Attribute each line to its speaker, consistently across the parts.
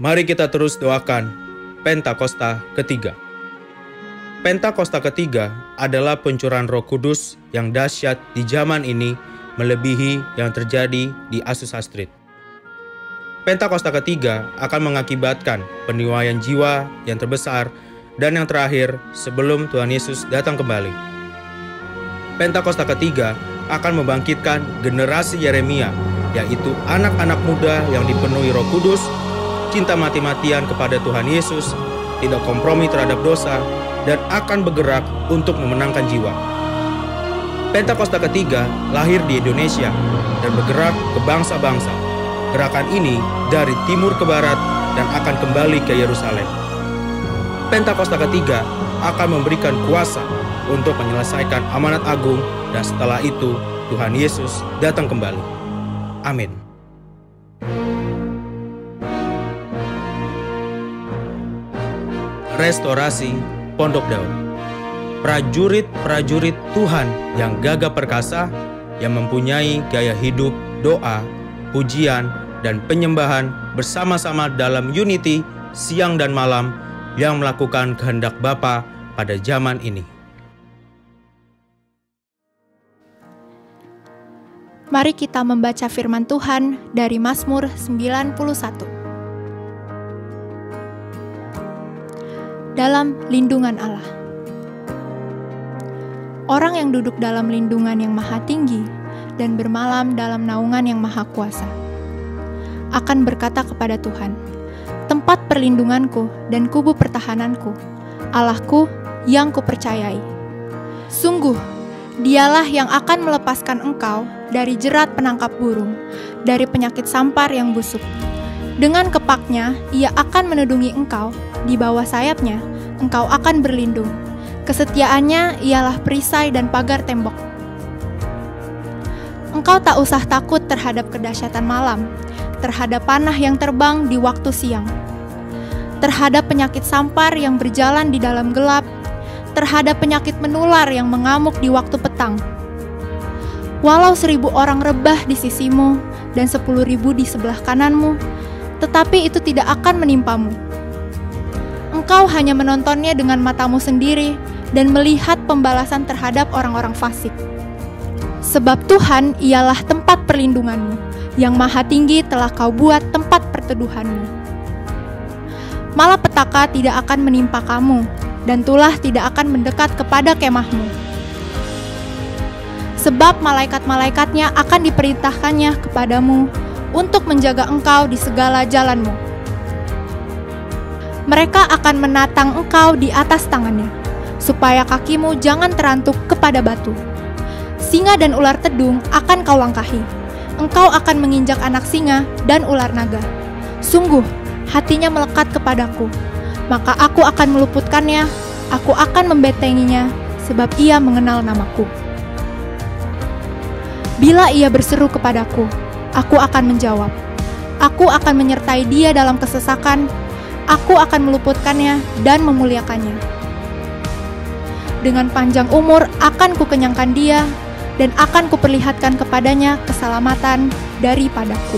Speaker 1: Mari kita terus doakan Pentakosta ketiga. Pentakosta ketiga adalah pencurahan Roh Kudus yang dahsyat di zaman ini, melebihi yang terjadi di Azusa Street. Pentakosta ketiga akan mengakibatkan peniwaian jiwa yang terbesar dan yang terakhir sebelum Tuhan Yesus datang kembali. Pentakosta ketiga akan membangkitkan generasi Yeremia, yaitu anak-anak muda yang dipenuhi Roh Kudus, cinta mati-matian kepada Tuhan Yesus, tidak kompromi terhadap dosa, dan akan bergerak untuk memenangkan jiwa. Pentakosta ketiga lahir di Indonesia dan bergerak ke bangsa-bangsa. Gerakan ini dari timur ke barat dan akan kembali ke Yerusalem. Pentakosta ketiga akan memberikan kuasa untuk menyelesaikan amanat agung, dan setelah itu Tuhan Yesus datang kembali. Amin. Restorasi Pondok Daun. Prajurit-prajurit Tuhan yang gagah perkasa, yang mempunyai gaya hidup, doa, pujian, dan penyembahan bersama-sama dalam unity siang dan malam, yang melakukan kehendak Bapa pada zaman ini.
Speaker 2: Mari kita membaca firman Tuhan dari Mazmur 91. Dalam lindungan Allah. Orang yang duduk dalam lindungan yang maha tinggi dan bermalam dalam naungan yang maha kuasa akan berkata kepada Tuhan, tempat perlindunganku dan kubu pertahananku, Allahku yang kupercayai. Sungguh, Dialah yang akan melepaskan engkau dari jerat penangkap burung, dari penyakit sampar yang busuk. Dengan kepaknya, ia akan menudungi engkau, di bawah sayapnya, engkau akan berlindung. Kesetiaannya ialah perisai dan pagar tembok. Engkau tak usah takut terhadap kedahsyatan malam, terhadap panah yang terbang di waktu siang, terhadap penyakit sampar yang berjalan di dalam gelap, terhadap penyakit menular yang mengamuk di waktu petang. Walau 1.000 orang rebah di sisimu dan 10.000 di sebelah kananmu, tetapi itu tidak akan menimpamu. Engkau hanya menontonnya dengan matamu sendiri dan melihat pembalasan terhadap orang-orang fasik. Sebab Tuhan ialah tempat perlindunganmu, yang maha tinggi telah kau buat tempat perteduhanmu. Malapetaka tidak akan menimpa kamu, dan tulah tidak akan mendekat kepada kemahmu. Sebab malaikat-malaikatnya akan diperintahkannya kepadamu untuk menjaga engkau di segala jalanmu. Mereka akan menatang engkau di atas tangannya, supaya kakimu jangan terantuk kepada batu. Singa dan ular tedung akan kau langkahi. Engkau akan menginjak anak singa dan ular naga. Sungguh, hatinya melekat kepadaku, maka aku akan meluputkannya, aku akan membentenginya, sebab ia mengenal namaku. Bila ia berseru kepadaku, aku akan menjawab. Aku akan menyertai dia dalam kesesakan, aku akan meluputkannya dan memuliakannya. Dengan panjang umur akan kukenyangkan dia, dan akan kuperlihatkan kepadanya keselamatan daripadaku.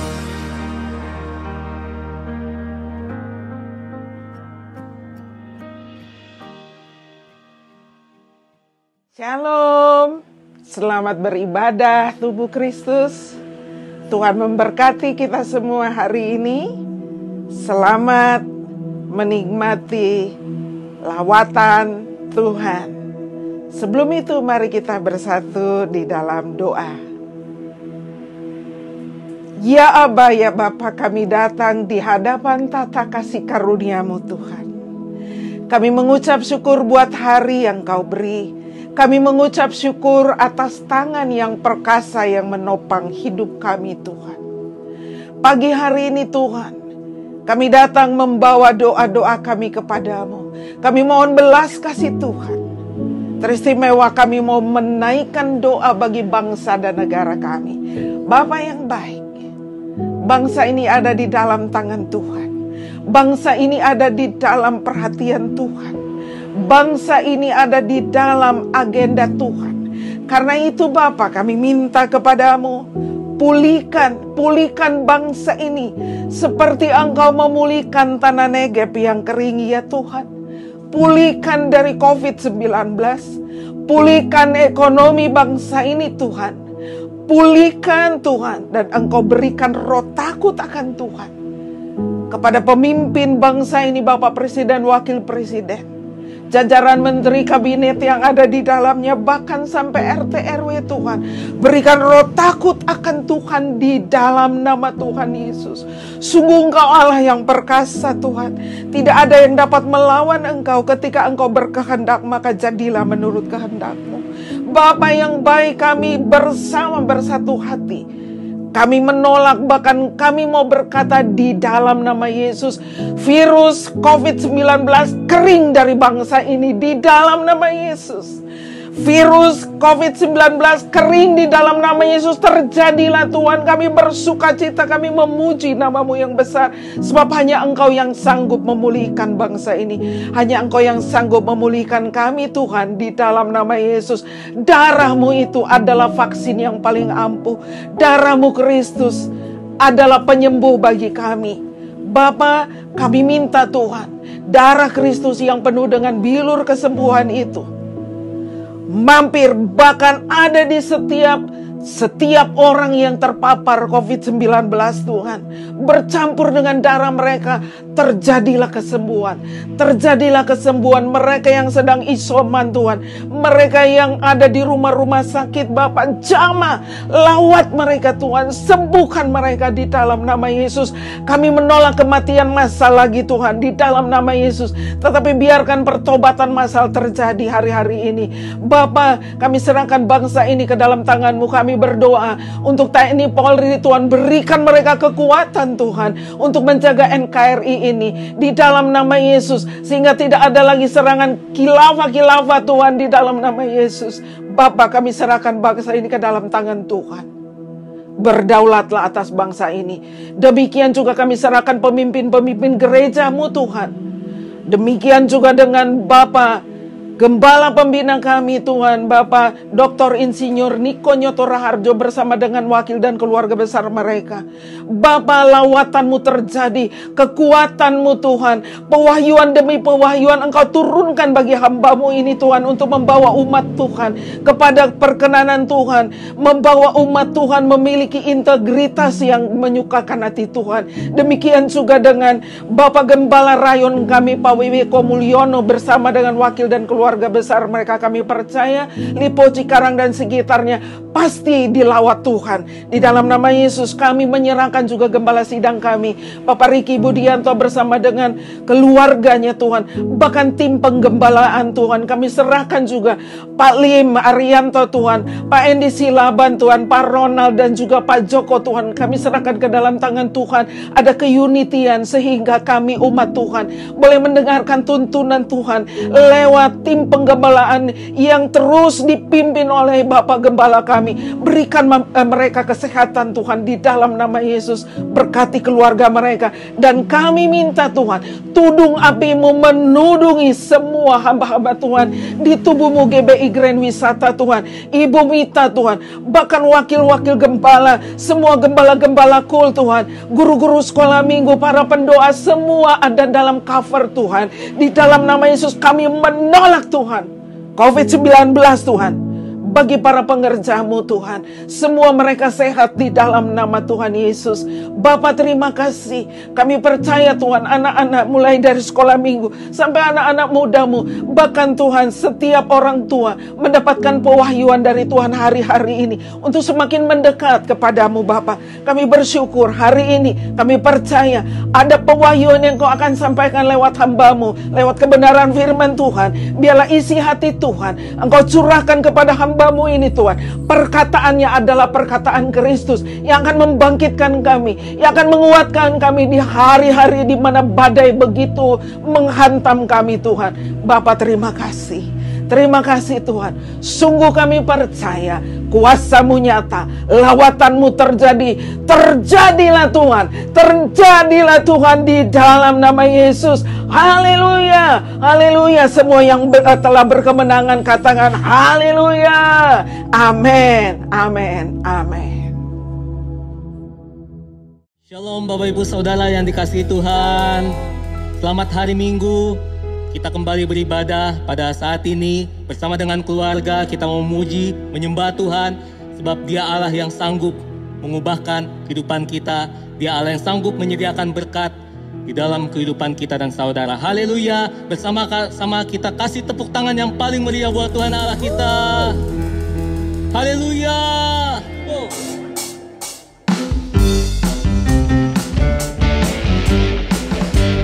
Speaker 3: Shalom, selamat beribadah tubuh Kristus. Tuhan memberkati kita semua hari ini. Selamat menikmati lawatan Tuhan. Sebelum itu mari kita bersatu di dalam doa. Ya Aba, ya Bapa, kami datang di hadapan tata kasih karunia-Mu Tuhan. Kami mengucap syukur buat hari yang Kau beri. Kami mengucap syukur atas tangan yang perkasa yang menopang hidup kami Tuhan. Pagi hari ini Tuhan, kami datang membawa doa-doa kami kepadamu. Kami mohon belas kasih Tuhan. Teristimewa kami mau menaikkan doa bagi bangsa dan negara kami. Bapa yang baik, bangsa ini ada di dalam tangan Tuhan. Bangsa ini ada di dalam perhatian Tuhan. Bangsa ini ada di dalam agenda Tuhan. Karena itu Bapa, kami minta kepadamu, Pulihkan bangsa ini seperti Engkau memulihkan tanah Negeb yang kering ya Tuhan. Pulihkan dari COVID-19. Pulihkan ekonomi bangsa ini Tuhan. Pulihkan Tuhan, dan Engkau berikan roh takut akan Tuhan kepada pemimpin bangsa ini, Bapak Presiden, Wakil Presiden, jajaran menteri kabinet yang ada di dalamnya, bahkan sampai RT RW Tuhan. Berikan roh takut akan Tuhan di dalam nama Tuhan Yesus. Sungguh Engkau Allah yang perkasa Tuhan. Tidak ada yang dapat melawan Engkau. Ketika Engkau berkehendak, maka jadilah menurut kehendak-Mu. Bapa yang baik, kami bersatu hati. Kami menolak, bahkan kami mau berkata di dalam nama Yesus, virus COVID-19 kering dari bangsa ini di dalam nama Yesus. Virus COVID-19 kering di dalam nama Yesus. Terjadilah Tuhan. Kami bersuka cita, kami memuji nama-Mu yang besar. Sebab hanya Engkau yang sanggup memulihkan bangsa ini. Hanya Engkau yang sanggup memulihkan kami Tuhan di dalam nama Yesus. Darah-Mu itu adalah vaksin yang paling ampuh. Darah-Mu Kristus adalah penyembuh bagi kami. Bapa, kami minta Tuhan, darah Kristus yang penuh dengan bilur kesembuhan itu mampir, bahkan ada di setiap orang yang terpapar COVID-19 Tuhan. Bercampur dengan darah mereka, terjadilah kesembuhan. Terjadilah kesembuhan mereka yang sedang isoman Tuhan. Mereka yang ada di rumah-rumah sakit, Bapak, jamah lawat mereka Tuhan. Sembuhkan mereka di dalam nama Yesus. Kami menolak kematian massal lagi Tuhan di dalam nama Yesus. Tetapi biarkan pertobatan massal terjadi hari-hari ini. Bapak, kami serahkan bangsa ini ke dalam tangan-Mu. Kami berdoa untuk TNI Polri Tuhan, berikan mereka kekuatan Tuhan untuk menjaga NKRI ini di dalam nama Yesus, sehingga tidak ada lagi serangan khilafah Tuhan di dalam nama Yesus. Bapak, kami serahkan bangsa ini ke dalam tangan Tuhan. Berdaulatlah atas bangsa ini. Demikian juga kami serahkan pemimpin-pemimpin gereja-Mu Tuhan. Demikian juga dengan Bapak Gembala pembina kami Tuhan, Bapak Dr. Insinyur Niko Nyoto Raharjo bersama dengan wakil dan keluarga besar mereka. Bapak, lawatan-Mu terjadi, kekuatan-Mu Tuhan, pewahyuan demi pewahyuan Engkau turunkan bagi hamba-Mu ini Tuhan, untuk membawa umat Tuhan kepada perkenanan Tuhan, membawa umat Tuhan memiliki integritas yang menyukakan hati Tuhan. Demikian juga dengan Bapak Gembala Rayon kami, Pak Wiwi Komulyono bersama dengan wakil dan keluarga besar mereka. Kami percaya Lipo, Cikarang dan sekitarnya pasti dilawat Tuhan. Di dalam nama Yesus kami menyerahkan juga gembala sidang kami, Bapak Riki Budianto bersama dengan keluarganya Tuhan. Bahkan tim penggembalaan Tuhan kami serahkan juga, Pak Lim Arianto Tuhan, Pak Endi Silaban Tuhan, Pak Ronald dan juga Pak Joko Tuhan. Kami serahkan ke dalam tangan Tuhan. Ada keunitian sehingga kami umat Tuhan boleh mendengarkan tuntunan Tuhan lewat tim penggembalaan yang terus dipimpin oleh Bapak Gembala kami. Berikan mereka kesehatan Tuhan di dalam nama Yesus. Berkati keluarga mereka. Dan kami minta Tuhan, tudung api-Mu menudungi semua hamba-hamba Tuhan di tubuh-Mu GBI Grand Wisata Tuhan, Ibu Mita Tuhan, bahkan wakil-wakil gembala, semua gembala-gembala kul Tuhan, guru-guru sekolah minggu, para pendoa, semua ada dalam cover Tuhan. Di dalam nama Yesus kami menolak Tuhan COVID-19 Tuhan. Bagi para pengerja-Mu Tuhan, semua mereka sehat di dalam nama Tuhan Yesus. Bapa, terima kasih. Kami percaya Tuhan, anak-anak mulai dari sekolah minggu sampai anak-anak muda-Mu, bahkan Tuhan setiap orang tua mendapatkan pewahyuan dari Tuhan hari-hari ini untuk semakin mendekat kepada-Mu Bapa. Kami bersyukur hari ini, kami percaya ada pewahyuan yang Kau akan sampaikan lewat hamba-Mu, lewat kebenaran firman Tuhan. Biarlah isi hati Tuhan Engkau curahkan kepada hamba-Mu ini Tuhan. Perkataannya adalah perkataan Kristus yang akan membangkitkan kami, yang akan menguatkan kami di hari-hari di mana badai begitu menghantam kami Tuhan. Bapa, terima kasih. Terima kasih Tuhan. Sungguh kami percaya kuasa-Mu nyata, lawatan-Mu terjadi. Terjadilah Tuhan, terjadilah Tuhan di dalam nama Yesus. Haleluya, haleluya. Semua yang telah berkemenangan katakan haleluya. Amin, amin, amin.
Speaker 4: Shalom Bapak Ibu Saudara yang dikasihi Tuhan. Selamat hari Minggu. Kita kembali beribadah pada saat ini bersama dengan keluarga. Kita memuji, menyembah Tuhan sebab Dia Allah yang sanggup mengubahkan kehidupan kita. Dia Allah yang sanggup menyediakan berkat di dalam kehidupan kita dan saudara. Haleluya. Bersama-sama kita kasih tepuk tangan yang paling meriah buat Tuhan Allah kita. Haleluya. Oh.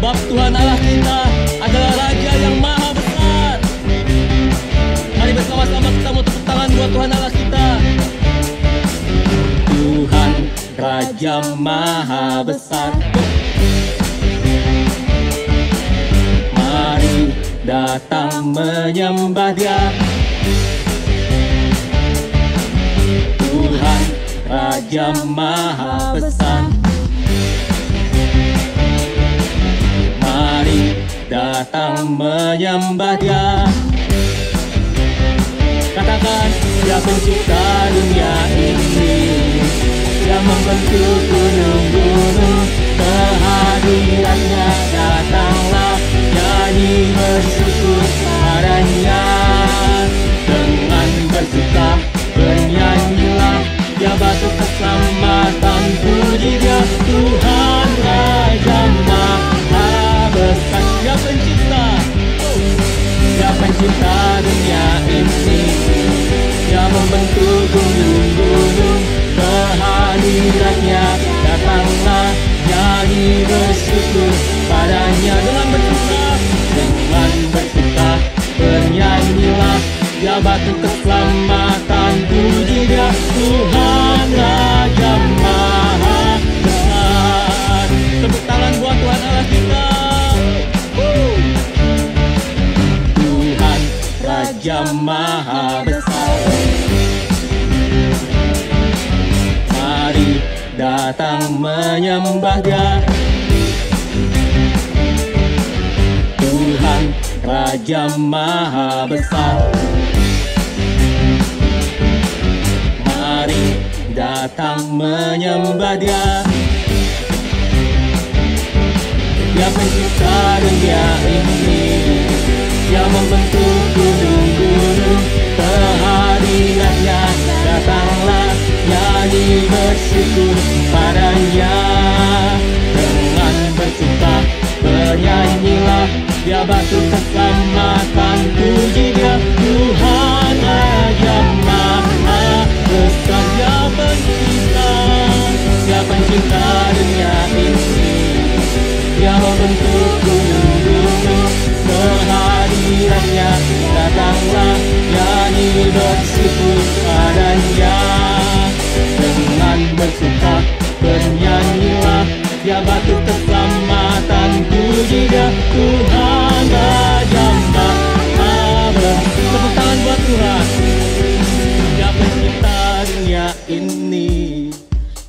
Speaker 4: Sebab Tuhan Allah kita adalah Raja yang maha besar. Mari bersama-sama kita mau tepuk tangan buat Tuhan Allah kita. Tuhan Raja maha besar. Mari datang menyembah Dia. Tuhan Raja maha besar. Mari datang menyembah Dia. Katakan, Dia pencipta dunia ini, Dia membentuk gunung-gunung. Kehadirannya datanglah, nyanyi bersyukur padanya. Dengan bersuka bernyanyilah, Dia batu keselamatan, puji Dia. Tuhan Raja maha besar. Dia pencipta, Dia pencipta dunia ini, Dia membentuk gunung-gunung. Kehadirannya datanglah, nyanyi bersyukur padanya. Dengan bersuka bernyanyilah, Dia batu keselamatan, puji Dia. Tuhan Raja maha besar. Tepuk tangan buat Tuhan Allah kita. Tuhan Raja maha besar. Mari datang menyembah Dia. Tuhan Raja maha besar. Mari datang menyembah Dia. Dia pencipta dunia ini, Dia membentuk gunung-gunung. Kehadirannya datanglah, nyanyi bersyukur padanya. Dengan bersuka bernyanyilah, Dia batu keselamatan, puji Dia. Tuhan Raja maha besar. Dia pencipta dunia ini, Dia membentuk gunung-gunung. Kehadirannya datanglah, nyanyi bersyukur padanya. Dengan bersuka bernyanyilah, Dia batu keselamatan, puji Dia. Tuhan Raja maha besar. Tepuk tangan buat Tuhan. Dia pencipta dunia ini,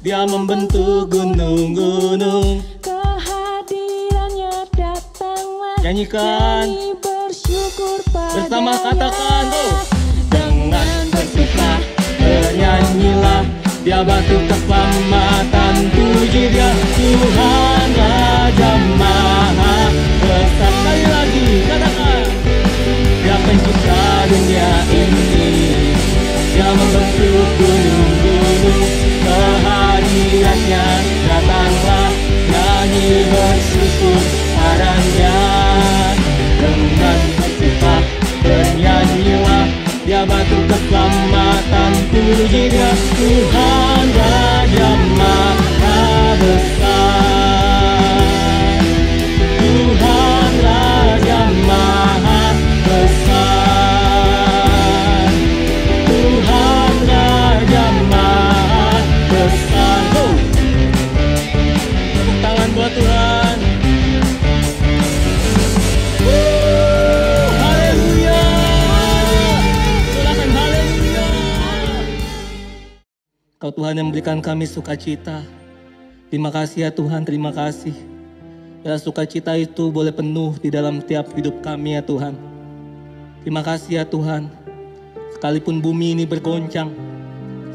Speaker 4: Dia membentuk gunung-gunung.
Speaker 5: Kehadirannya datanglah,
Speaker 4: Nyanyikan
Speaker 5: nyanyi bersyukur padanya.
Speaker 4: bersama, katakan dengan bersuka bernyanyilah, Dia batu keselamatan, puji Dia. Tuhan Raja maha besar. Sekali lagi katakan, Dia pencipta dunia ini, Dia membentuk gunung-gunung. Kehadirannya datanglah, nyanyi bersyukur padanya. Dengan bersuka bernyanyilah, Dia batu keselamatan, puji Dia. Tuhan Raja maha besar. Tuhan Raja maha besar. Tuhan Raja maha besar. Tepuk tangan buat Tuhan. Haleluya. Silakan haleluya. Kau Tuhan yang memberikan kami sukacita. Terima kasih ya Tuhan, terima kasih. Ya sukacita itu boleh penuh di dalam tiap hidup kami ya Tuhan. Terima kasih ya Tuhan. Sekalipun bumi ini bergoncang,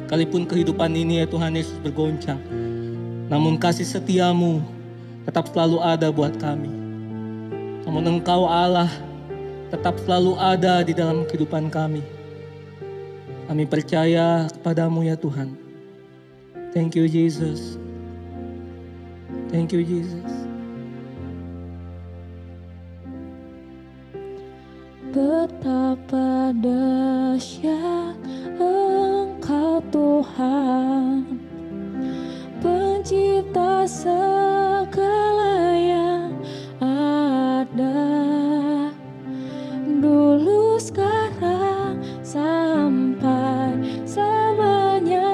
Speaker 4: sekalipun kehidupan ini ya Tuhan Yesus bergoncang, namun kasih setiamu tetap selalu ada buat kami. Namun Engkau Allah tetap selalu ada di dalam kehidupan kami. Kami percaya kepadamu ya Tuhan. Thank you Jesus. Thank you Jesus.
Speaker 5: Betapa dahsyat Engkau Tuhan, pencipta segala yang ada, dulu sekarang sampai selamanya.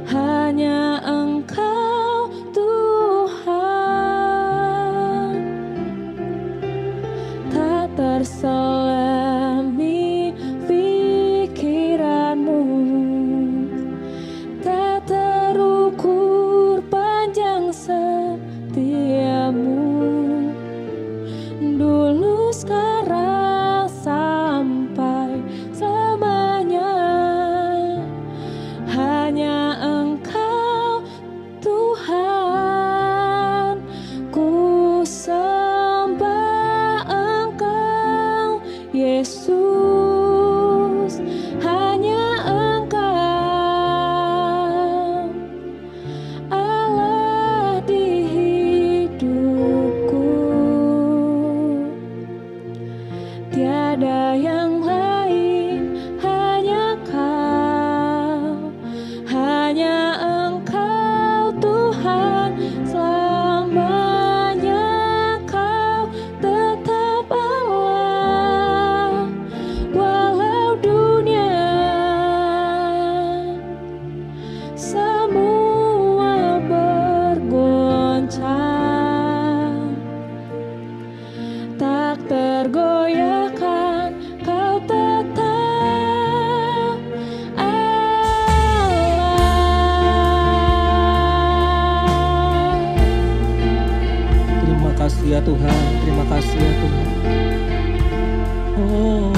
Speaker 5: Hanya Engkau Tuhan, tak terselami pikiranmu, tak terukur panjang setiamu, dulu sekarang sampai selamanya. Hanya Engkau Tuhan, ku sembah Engkau Yesus. Hanya Engkau Allah di hidupku, tiada yang lain, hanya Kau, hanya Engkau Tuhan, selamanya Kau tetap Allah. Walau dunia semua bergoncang, tak tergoyahkan, Kau tetap Allah.
Speaker 4: Terima kasih ya Tuhan, terima kasih ya Tuhan. Oh.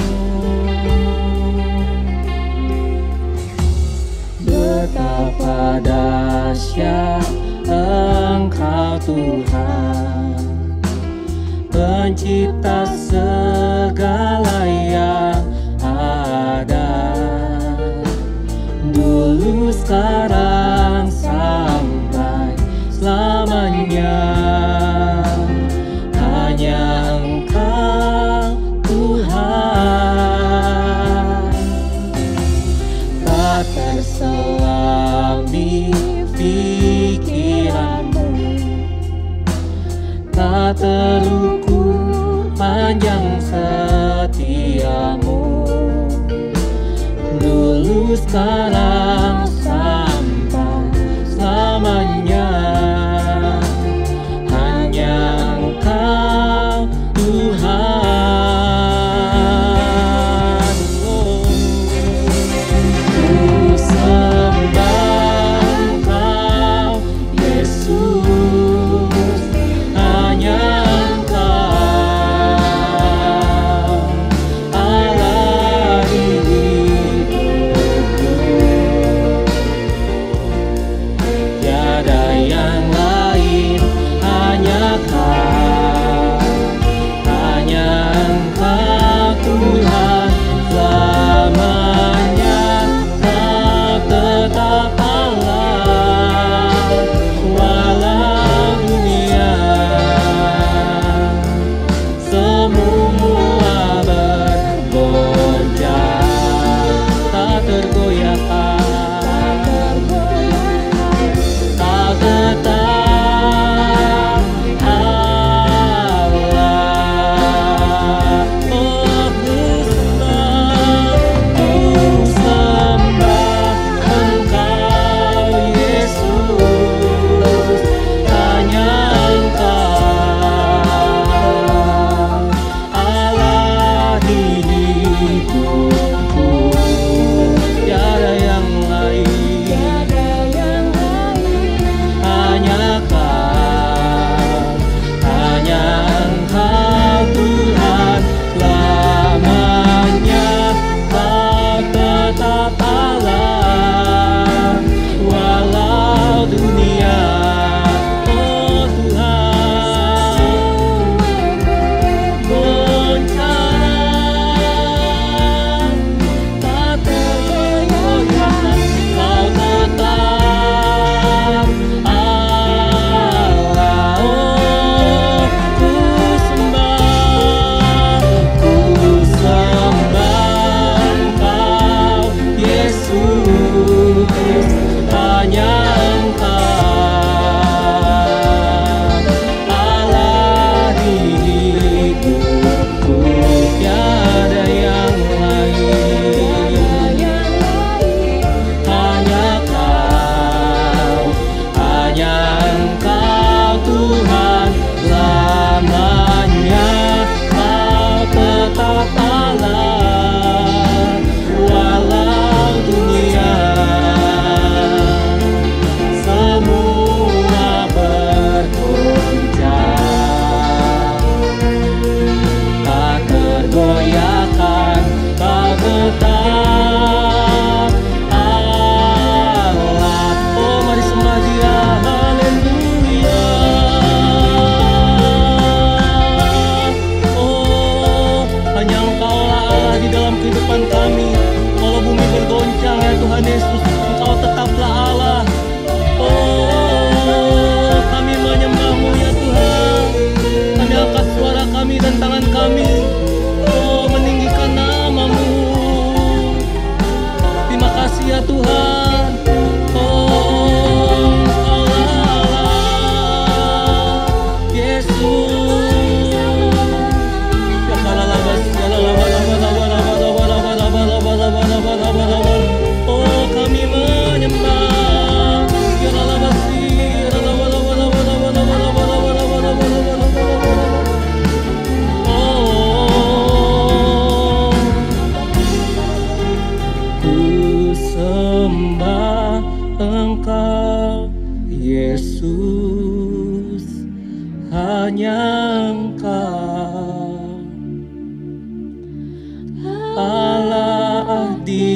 Speaker 4: Betapa dahsyat Engkau Tuhan, pencipta segala yang ada, dulu sekarang sampai selamanya. Hanya Engkau Tuhan, tak terselami pikiranmu, tak terukur panjang setiamu, dulu sekarang sampai selamanya. Hanya Engkau Tuhan. Oh. Ku sembah Engkau Yesus. Hanya Engkau Allah di hidupku, Engkau, Yesus, hanya Engkau, Allah di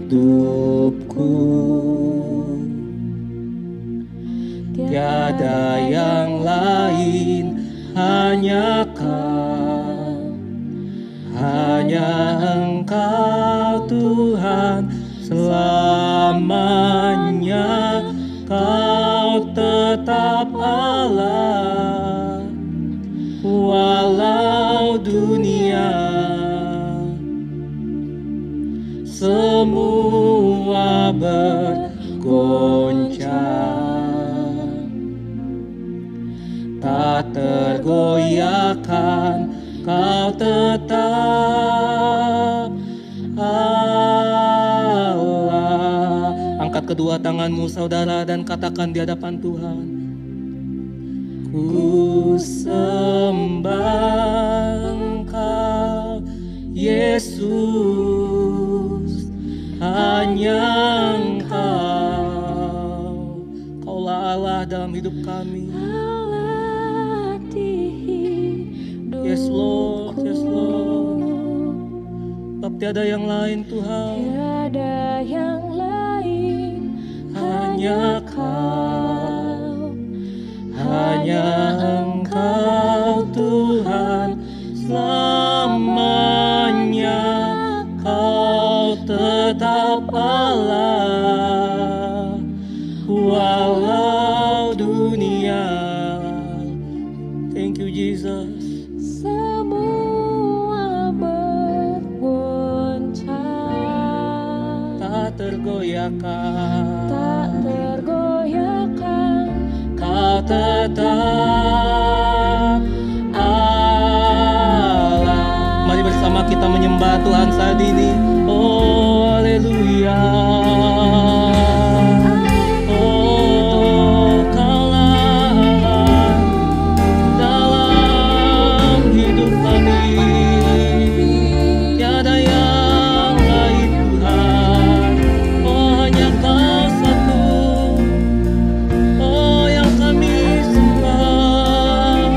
Speaker 4: hidupku. Tiada yang lain, hanya Kau, hanya Engkau Tuhan selamanya. Kau tetap Allah, walau dunia semua bergoncang, tak tergoyahkan, Kau tetap Allah. Angkat kedua tanganmu saudara dan katakan di hadapan Tuhan, ku sembah Engkau, Yesus, hanya Engkau. Kaulah Allah dalam hidup kami. Yes Lord, yes Lord. Sebab tiada yang lain Tuhan,
Speaker 5: Tiada yang lain,
Speaker 4: hanya Kau, hanya Engkau Tuhan selamanya. Kau tetap Allah, walau dunia. Thank you Jesus.
Speaker 5: semua bergoncang,
Speaker 4: Tak tergoyahkan,
Speaker 5: tak tergoyahkan.
Speaker 4: Kau tetap Allah. Mari bersama kita menyembah Tuhan saat ini. Oh haleluya. Oh Kaulah Allah dalam hidup kami. Tiada yang lain Tuhan. Oh hanya Kau satu. Oh yang kami sembah.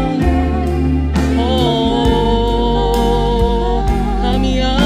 Speaker 4: Oh kami agungkan.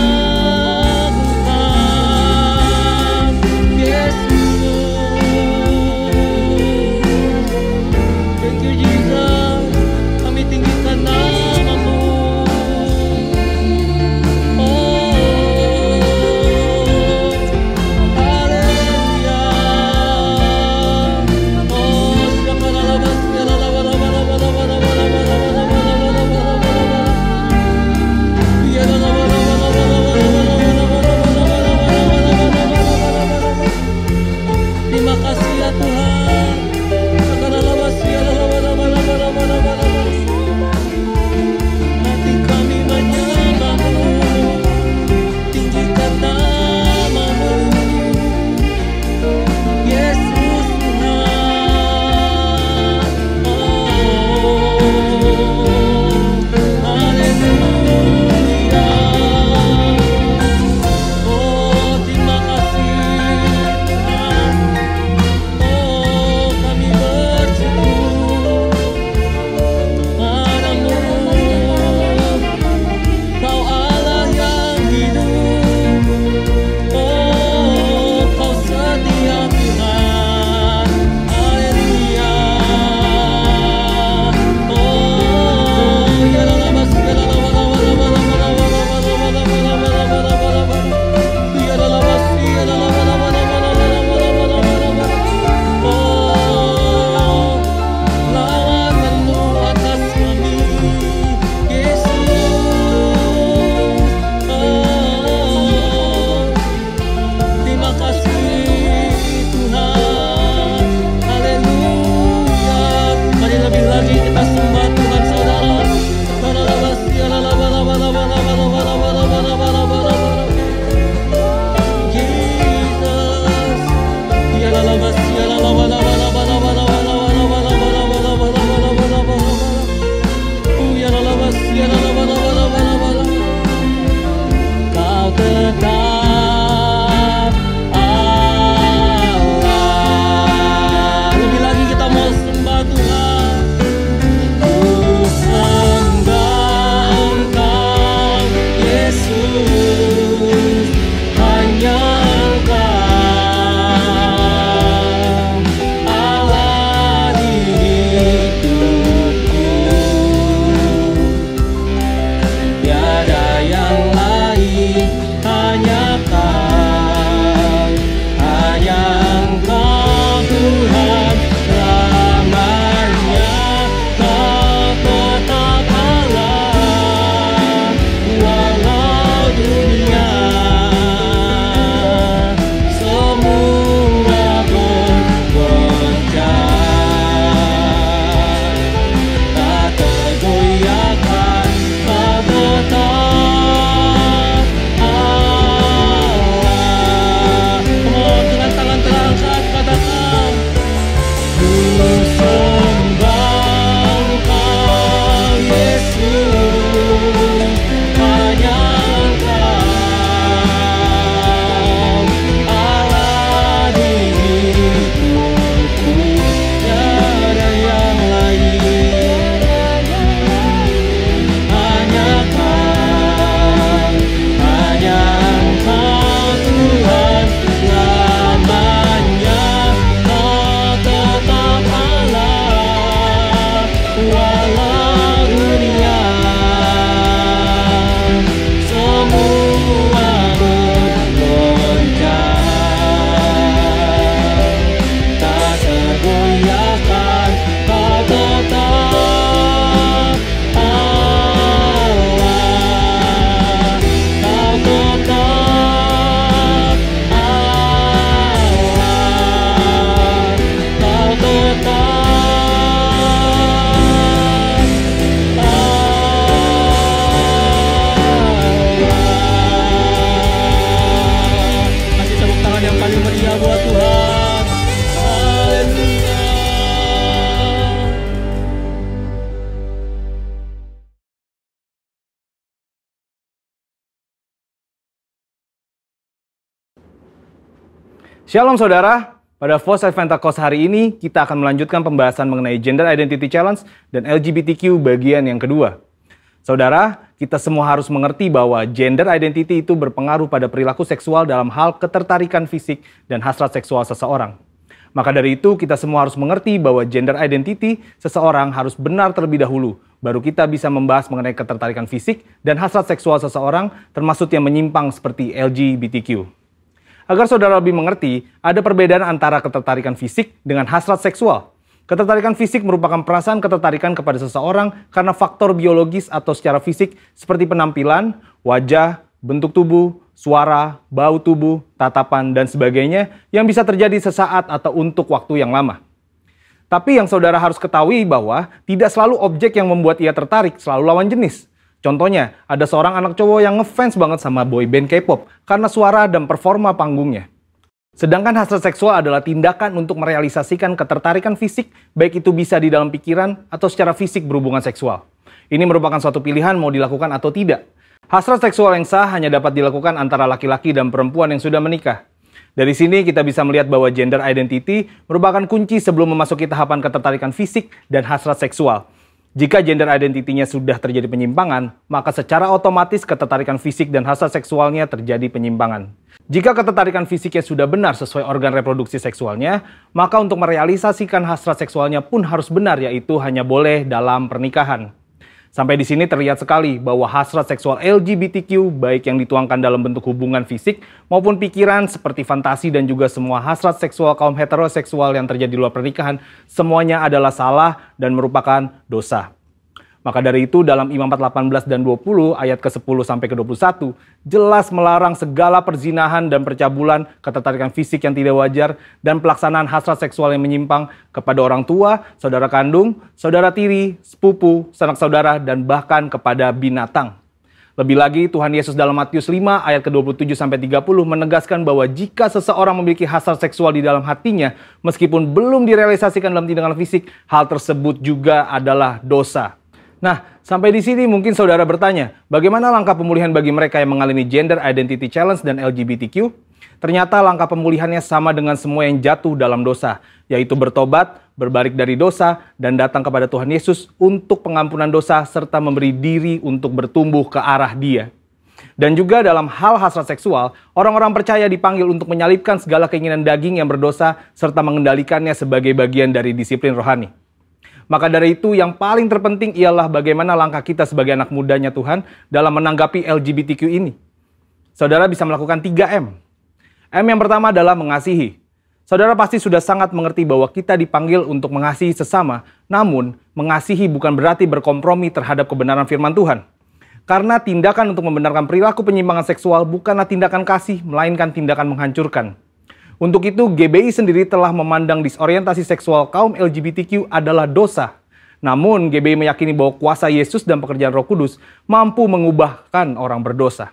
Speaker 6: Shalom saudara, pada Voice of Pentecost hari ini kita akan melanjutkan pembahasan mengenai Gender Identity Challenge dan LGBTQ bagian yang kedua. Saudara, kita semua harus mengerti bahwa gender identity itu berpengaruh pada perilaku seksual dalam hal ketertarikan fisik dan hasrat seksual seseorang. Maka dari itu kita semua harus mengerti bahwa gender identity seseorang harus benar terlebih dahulu, baru kita bisa membahas mengenai ketertarikan fisik dan hasrat seksual seseorang termasuk yang menyimpang seperti LGBTQ. Agar saudara lebih mengerti, ada perbedaan antara ketertarikan fisik dengan hasrat seksual. Ketertarikan fisik merupakan perasaan ketertarikan kepada seseorang karena faktor biologis atau secara fisik seperti penampilan, wajah, bentuk tubuh, suara, bau tubuh, tatapan, dan sebagainya yang bisa terjadi sesaat atau untuk waktu yang lama. Tapi yang saudara harus ketahui bahwa tidak selalu objek yang membuat ia tertarik selalu lawan jenis. Contohnya, ada seorang anak cowok yang ngefans banget sama boyband K-pop karena suara dan performa panggungnya. Sedangkan hasrat seksual adalah tindakan untuk merealisasikan ketertarikan fisik, baik itu bisa di dalam pikiran atau secara fisik berhubungan seksual. Ini merupakan suatu pilihan mau dilakukan atau tidak. Hasrat seksual yang sah hanya dapat dilakukan antara laki-laki dan perempuan yang sudah menikah. Dari sini kita bisa melihat bahwa gender identity merupakan kunci sebelum memasuki tahapan ketertarikan fisik dan hasrat seksual. Jika gender identity-nya sudah terjadi penyimpangan, maka secara otomatis ketertarikan fisik dan hasrat seksualnya terjadi penyimpangan. Jika ketertarikan fisiknya sudah benar sesuai organ reproduksi seksualnya, maka untuk merealisasikan hasrat seksualnya pun harus benar, yaitu hanya boleh dalam pernikahan. Sampai di sini terlihat sekali bahwa hasrat seksual LGBTQ, baik yang dituangkan dalam bentuk hubungan fisik maupun pikiran seperti fantasi dan juga semua hasrat seksual kaum heteroseksual yang terjadi di luar pernikahan, semuanya adalah salah dan merupakan dosa. Maka dari itu dalam Imamat 18 dan 20 ayat ke-10 sampai ke-21 jelas melarang segala perzinahan dan percabulan, ketertarikan fisik yang tidak wajar, dan pelaksanaan hasrat seksual yang menyimpang kepada orang tua, saudara kandung, saudara tiri, sepupu, sanak saudara, dan bahkan kepada binatang. Lebih lagi, Tuhan Yesus dalam Matius 5 ayat ke-27 sampai 30 menegaskan bahwa jika seseorang memiliki hasrat seksual di dalam hatinya, meskipun belum direalisasikan dalam tindakan fisik, hal tersebut juga adalah dosa. Nah, sampai di sini mungkin saudara bertanya, bagaimana langkah pemulihan bagi mereka yang mengalami Gender Identity Challenge dan LGBTQ? Ternyata langkah pemulihannya sama dengan semua yang jatuh dalam dosa, yaitu bertobat, berbalik dari dosa, dan datang kepada Tuhan Yesus untuk pengampunan dosa, serta memberi diri untuk bertumbuh ke arah Dia. Dan juga dalam hal hasrat seksual, orang-orang percaya dipanggil untuk menyalipkan segala keinginan daging yang berdosa, serta mengendalikannya sebagai bagian dari disiplin rohani. Maka dari itu yang paling terpenting ialah bagaimana langkah kita sebagai anak mudanya Tuhan dalam menanggapi LGBTQ ini. Saudara bisa melakukan 3M. M yang pertama adalah mengasihi. Saudara pasti sudah sangat mengerti bahwa kita dipanggil untuk mengasihi sesama, namun mengasihi bukan berarti berkompromi terhadap kebenaran firman Tuhan. Karena tindakan untuk membenarkan perilaku penyimpangan seksual bukanlah tindakan kasih, melainkan tindakan menghancurkan. Untuk itu, GBI sendiri telah memandang disorientasi seksual kaum LGBTQ adalah dosa. Namun, GBI meyakini bahwa kuasa Yesus dan pekerjaan Roh Kudus mampu mengubahkan orang berdosa.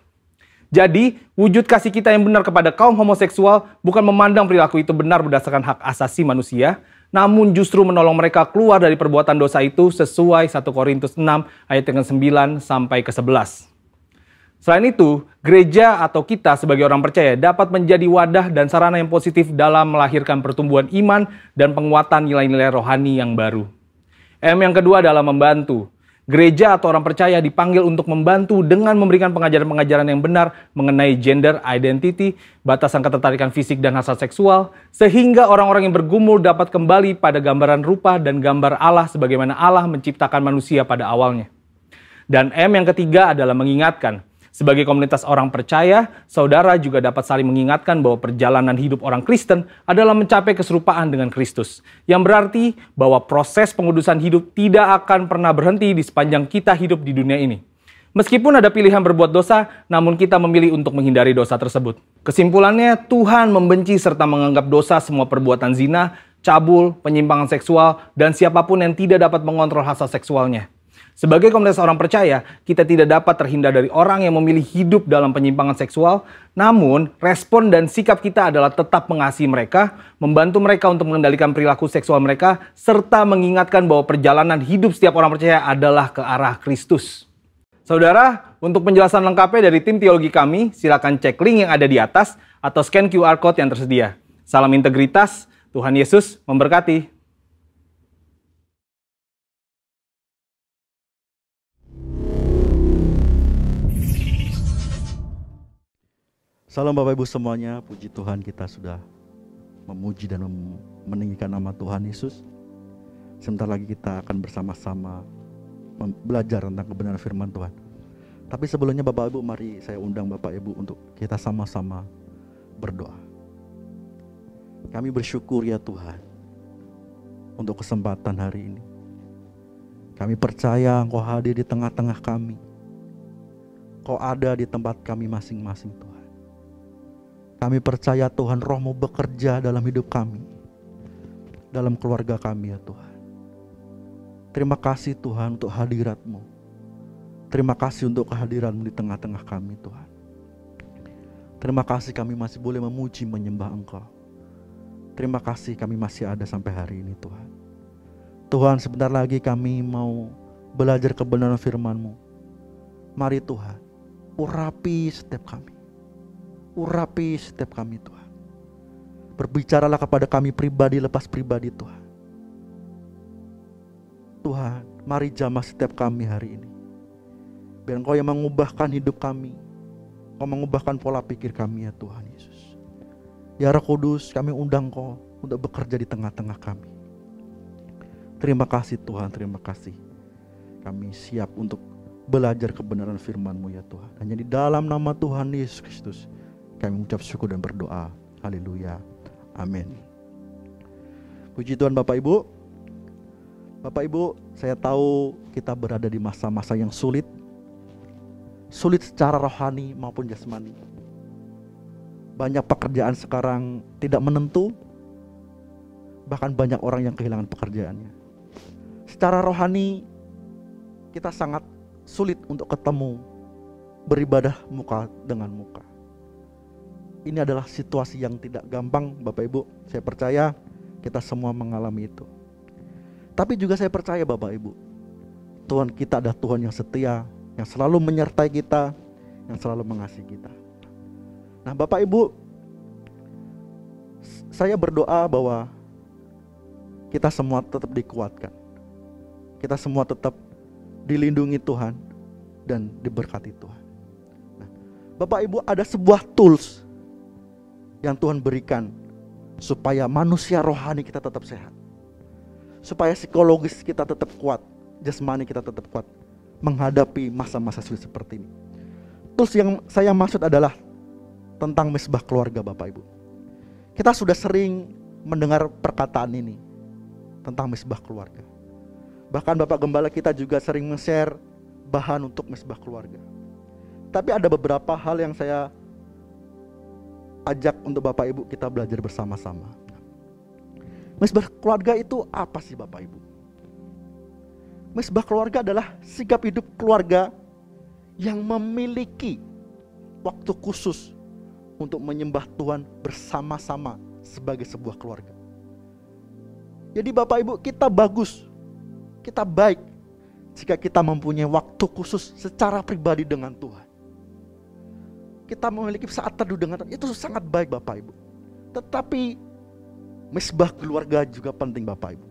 Speaker 6: Jadi, wujud kasih kita yang benar kepada kaum homoseksual bukan memandang perilaku itu benar berdasarkan hak asasi manusia, namun justru menolong mereka keluar dari perbuatan dosa itu sesuai 1 Korintus 6 ayat 9 sampai ke 11. Selain itu, gereja atau kita sebagai orang percaya dapat menjadi wadah dan sarana yang positif dalam melahirkan pertumbuhan iman dan penguatan nilai-nilai rohani yang baru. M yang kedua adalah membantu. Gereja atau orang percaya dipanggil untuk membantu dengan memberikan pengajaran-pengajaran yang benar mengenai gender identity, batasan ketertarikan fisik dan hasrat seksual, sehingga orang-orang yang bergumul dapat kembali pada gambaran rupa dan gambar Allah sebagaimana Allah menciptakan manusia pada awalnya. Dan M yang ketiga adalah mengingatkan. Sebagai komunitas orang percaya, saudara juga dapat saling mengingatkan bahwa perjalanan hidup orang Kristen adalah mencapai keserupaan dengan Kristus. Yang berarti bahwa proses pengudusan hidup tidak akan pernah berhenti di sepanjang kita hidup di dunia ini. Meskipun ada pilihan berbuat dosa, namun kita memilih untuk menghindari dosa tersebut. Kesimpulannya, Tuhan membenci serta menganggap dosa semua perbuatan zina, cabul, penyimpangan seksual, dan siapapun yang tidak dapat mengontrol hasrat seksualnya. Sebagai komunitas orang percaya, kita tidak dapat terhindar dari orang yang memilih hidup dalam penyimpangan seksual, namun respon dan sikap kita adalah tetap mengasihi mereka, membantu mereka untuk mengendalikan perilaku seksual mereka, serta mengingatkan bahwa perjalanan hidup setiap orang percaya adalah ke arah Kristus. Saudara, untuk penjelasan lengkapnya dari tim teologi kami, silakan cek link yang ada di atas atau scan QR Code yang tersedia. Salam integritas, Tuhan Yesus memberkati.
Speaker 7: Salam Bapak Ibu semuanya, puji Tuhan kita sudah memuji dan meninggikan nama Tuhan Yesus. Sebentar lagi kita akan bersama-sama belajar tentang kebenaran firman Tuhan. Tapi sebelumnya Bapak Ibu, mari saya undang Bapak Ibu untuk kita sama-sama berdoa. Kami bersyukur ya Tuhan untuk kesempatan hari ini. Kami percaya Engkau hadir di tengah-tengah kami. Engkau ada di tempat kami masing-masing Tuhan. Kami percaya Tuhan Roh-Mu bekerja dalam hidup kami, dalam keluarga kami ya Tuhan. Terima kasih Tuhan untuk hadirat-Mu. Terima kasih untuk kehadiran-Mu di tengah-tengah kami Tuhan. Terima kasih kami masih boleh memuji menyembah Engkau. Terima kasih kami masih ada sampai hari ini Tuhan. Tuhan, sebentar lagi kami mau belajar kebenaran firman-Mu. Mari Tuhan, urapi setiap kami. Urapi setiap kami Tuhan. Berbicaralah kepada kami pribadi lepas pribadi Tuhan. Tuhan, mari jamah setiap kami hari ini. Biar Engkau yang mengubahkan hidup kami. Engkau mengubahkan pola pikir kami ya Tuhan Yesus. Ya Roh Kudus, kami undang Engkau untuk bekerja di tengah-tengah kami. Terima kasih Tuhan, terima kasih. Kami siap untuk belajar kebenaran firman-Mu ya Tuhan. Hanya di dalam nama Tuhan Yesus Kristus kami mengucap syukur dan berdoa. Haleluya. Amin. Puji Tuhan Bapak Ibu. Bapak Ibu, saya tahu kita berada di masa-masa yang sulit. Sulit secara rohani maupun jasmani. Banyak pekerjaan sekarang tidak menentu. Bahkan banyak orang yang kehilangan pekerjaannya. Secara rohani kita sangat sulit untuk ketemu, beribadah muka dengan muka. Ini adalah situasi yang tidak gampang Bapak Ibu. Saya percaya kita semua mengalami itu. Tapi juga saya percaya Bapak Ibu, Tuhan kita adalah Tuhan yang setia, yang selalu menyertai kita, yang selalu mengasihi kita. Nah Bapak Ibu, saya berdoa bahwa kita semua tetap dikuatkan. Kita semua tetap dilindungi Tuhan dan diberkati Tuhan. Nah, Bapak Ibu, ada sebuah tools yang Tuhan berikan supaya manusia rohani kita tetap sehat, supaya psikologis kita tetap kuat, jasmani kita tetap kuat menghadapi masa-masa sulit seperti ini. Tools yang saya maksud adalah tentang mesbah keluarga Bapak Ibu. Kita sudah sering mendengar perkataan ini tentang mesbah keluarga. Bahkan Bapak Gembala kita juga sering men-share bahan untuk mesbah keluarga. Tapi ada beberapa hal yang saya ajak untuk Bapak Ibu kita belajar bersama-sama. Mesbah keluarga itu apa sih Bapak Ibu? Mesbah keluarga adalah sikap hidup keluarga yang memiliki waktu khusus untuk menyembah Tuhan bersama-sama sebagai sebuah keluarga. Jadi Bapak Ibu, kita bagus, kita baik jika kita mempunyai waktu khusus secara pribadi dengan Tuhan. Kita memiliki saat teduh dengan Tuhan, itu sangat baik Bapak Ibu. Tetapi mesbah keluarga juga penting Bapak Ibu.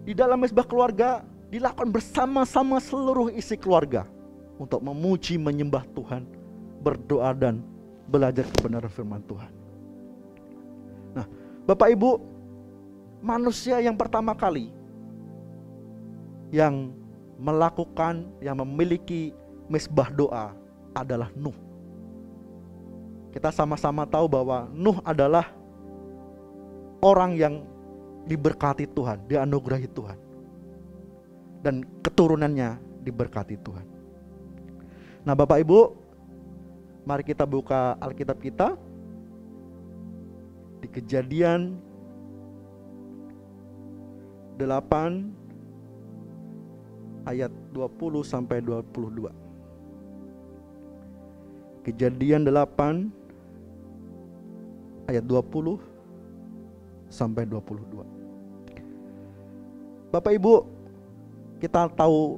Speaker 7: Di dalam mesbah keluarga dilakukan bersama-sama seluruh isi keluarga untuk memuji, menyembah Tuhan, berdoa dan belajar kebenaran firman Tuhan. Nah, Bapak Ibu, manusia yang pertama kali yang melakukan, yang memiliki mesbah doa adalah Nuh. Kita sama-sama tahu bahwa Nuh adalah orang yang diberkati Tuhan, dianugerahi Tuhan, dan keturunannya diberkati Tuhan. Nah Bapak Ibu, mari kita buka Alkitab kita di Kejadian 8 ayat 20 sampai 22. Kejadian 8 ayat 20 sampai 22. Bapak Ibu, kita tahu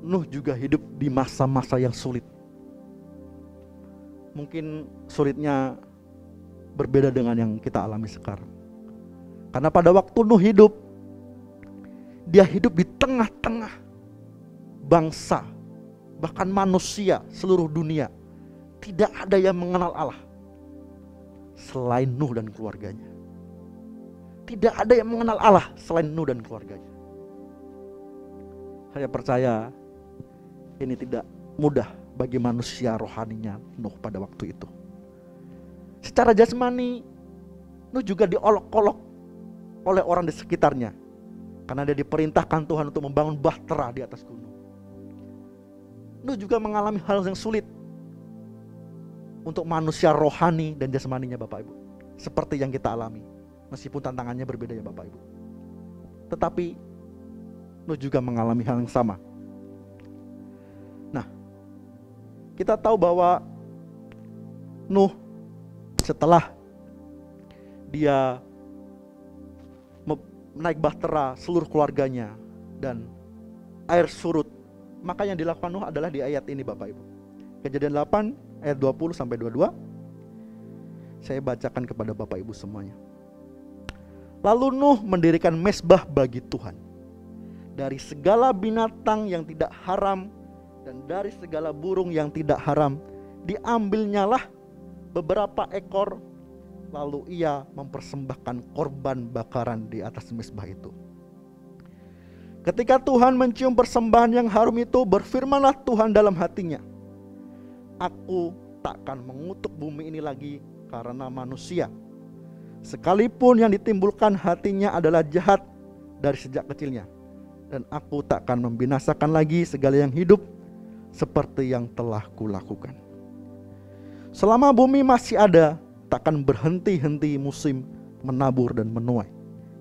Speaker 7: Nuh juga hidup di masa-masa yang sulit. Mungkin sulitnya berbeda dengan yang kita alami sekarang. Karena pada waktu Nuh hidup, dia hidup di tengah-tengah bangsa, bahkan manusia seluruh dunia. Tidak ada yang mengenal Allah selain Nuh dan keluarganya. Tidak ada yang mengenal Allah selain Nuh dan keluarganya. Saya percaya ini tidak mudah bagi manusia rohaninya Nuh pada waktu itu. Secara jasmani, Nuh juga diolok-olok oleh orang di sekitarnya. Karena dia diperintahkan Tuhan untuk membangun bahtera di atas gunung. Nuh juga mengalami hal yang sulit untuk manusia rohani dan jasmaninya Bapak Ibu. Seperti yang kita alami. Meskipun tantangannya berbeda ya Bapak Ibu. Tetapi Nuh juga mengalami hal yang sama. Nah, kita tahu bahwa Nuh setelah dia naik bahtera seluruh keluarganya dan air surut, maka yang dilakukan Nuh adalah di ayat ini Bapak Ibu. Kejadian 8 ayat 20 sampai 22. Saya bacakan kepada Bapak Ibu semuanya. Lalu Nuh mendirikan mezbah bagi Tuhan. Dari segala binatang yang tidak haram dan dari segala burung yang tidak haram, diambilnyalah beberapa ekor, lalu ia mempersembahkan korban bakaran di atas mezbah itu. Ketika Tuhan mencium persembahan yang harum itu, berfirmanlah Tuhan dalam hatinya, aku takkan mengutuk bumi ini lagi karena manusia, sekalipun yang ditimbulkan hatinya adalah jahat dari sejak kecilnya. Dan aku takkan membinasakan lagi segala yang hidup seperti yang telah kulakukan. Selama bumi masih ada, takkan berhenti-henti musim menabur dan menuai,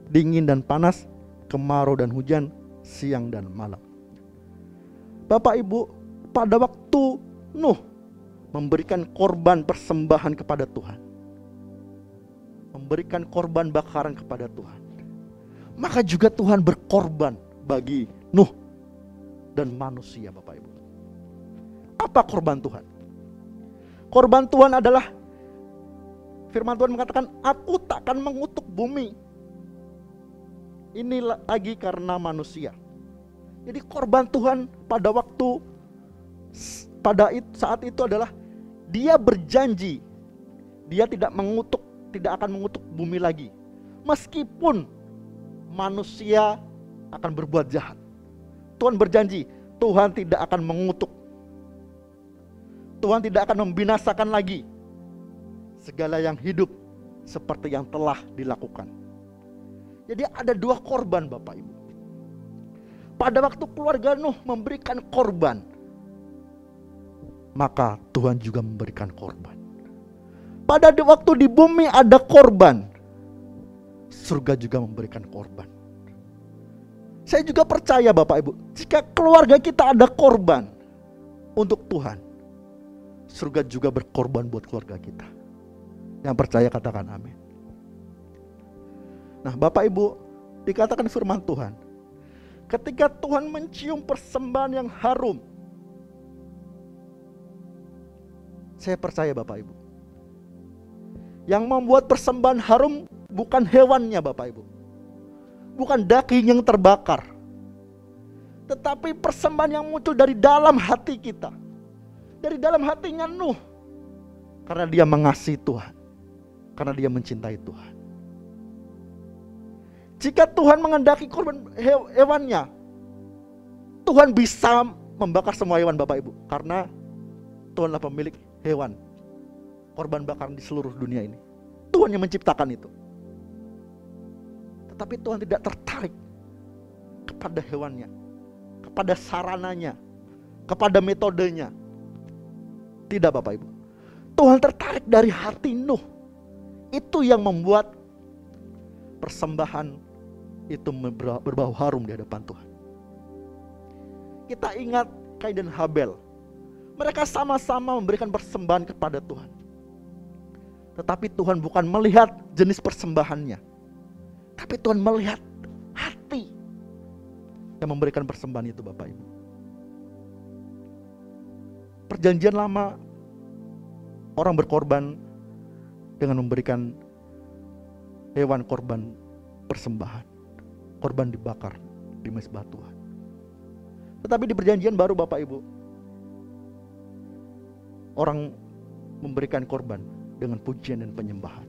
Speaker 7: dingin dan panas, kemarau dan hujan, siang dan malam. Bapak Ibu, pada waktu Nuh memberikan korban persembahan kepada Tuhan, memberikan korban bakaran kepada Tuhan, maka juga Tuhan berkorban bagi Nuh dan manusia Bapak Ibu. Apa korban Tuhan? Korban Tuhan adalah, firman Tuhan mengatakan, aku takkan mengutuk bumi ini lagi karena manusia. Jadi korban Tuhan pada waktu, saat itu adalah dia berjanji, dia tidak akan mengutuk bumi lagi. Meskipun manusia akan berbuat jahat, Tuhan berjanji, Tuhan tidak akan mengutuk. Tuhan tidak akan membinasakan lagi segala yang hidup seperti yang telah dilakukan. Jadi ada dua korban Bapak Ibu. Pada waktu keluarga Nuh memberikan korban, maka Tuhan juga memberikan korban. Pada waktu di bumi ada korban, surga juga memberikan korban. Saya juga percaya Bapak Ibu, jika keluarga kita ada korban untuk Tuhan, surga juga berkorban buat keluarga kita. Yang percaya katakan amin. Nah Bapak Ibu, dikatakan firman Tuhan, ketika Tuhan mencium persembahan yang harum, saya percaya Bapak Ibu, yang membuat persembahan harum bukan hewannya Bapak Ibu, bukan daging yang terbakar, tetapi persembahan yang muncul dari dalam hati kita, dari dalam hatinya Nuh, karena dia mengasihi Tuhan, karena dia mencintai Tuhan. Jika Tuhan mengendaki korban hewannya, Tuhan bisa membakar semua hewan Bapak Ibu, karena Tuhanlah pemilik hewan, korban bakaran di seluruh dunia ini. Tuhan yang menciptakan itu. Tetapi Tuhan tidak tertarik kepada hewannya, kepada sarananya, kepada metodenya. Tidak Bapak Ibu, Tuhan tertarik dari hati Nuh. Itu yang membuat persembahan itu berbau harum di hadapan Tuhan. Kita ingat Kain dan Habel. Mereka sama-sama memberikan persembahan kepada Tuhan. Tetapi Tuhan bukan melihat jenis persembahannya, tapi Tuhan melihat hati yang memberikan persembahan itu Bapak Ibu. Perjanjian lama, orang berkorban dengan memberikan hewan korban persembahan, korban dibakar di mezbah Tuhan. Tetapi di perjanjian baru Bapak Ibu, orang memberikan korban dengan pujian dan penyembahan.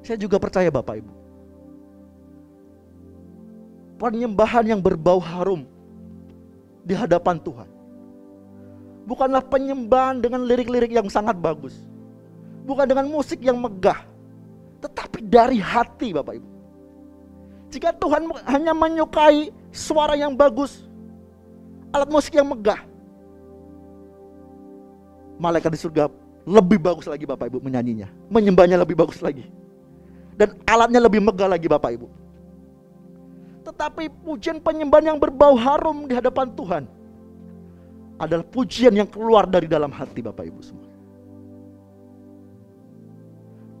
Speaker 7: Saya juga percaya Bapak Ibu, penyembahan yang berbau harum di hadapan Tuhan bukanlah penyembahan dengan lirik-lirik yang sangat bagus, bukan dengan musik yang megah, tetapi dari hati Bapak Ibu. Jika Tuhan hanya menyukai suara yang bagus, alat musik yang megah, malaikat di surga lebih bagus lagi Bapak Ibu menyanyinya, menyembahnya lebih bagus lagi, dan alatnya lebih megah lagi Bapak Ibu. Tetapi pujian penyembahan yang berbau harum di hadapan Tuhan adalah pujian yang keluar dari dalam hati Bapak Ibu semua.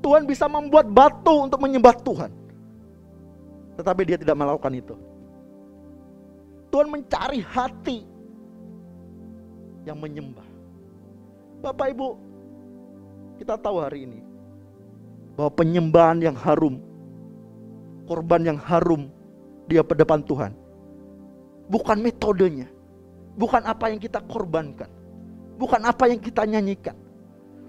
Speaker 7: Tuhan bisa membuat batu untuk menyembah Tuhan, tetapi dia tidak melakukan itu. Tuhan mencari hati yang menyembah. Bapak Ibu, kita tahu hari ini bahwa penyembahan yang harum, korban yang harum di hadapan Tuhan, bukan metodenya, bukan apa yang kita korbankan, bukan apa yang kita nyanyikan,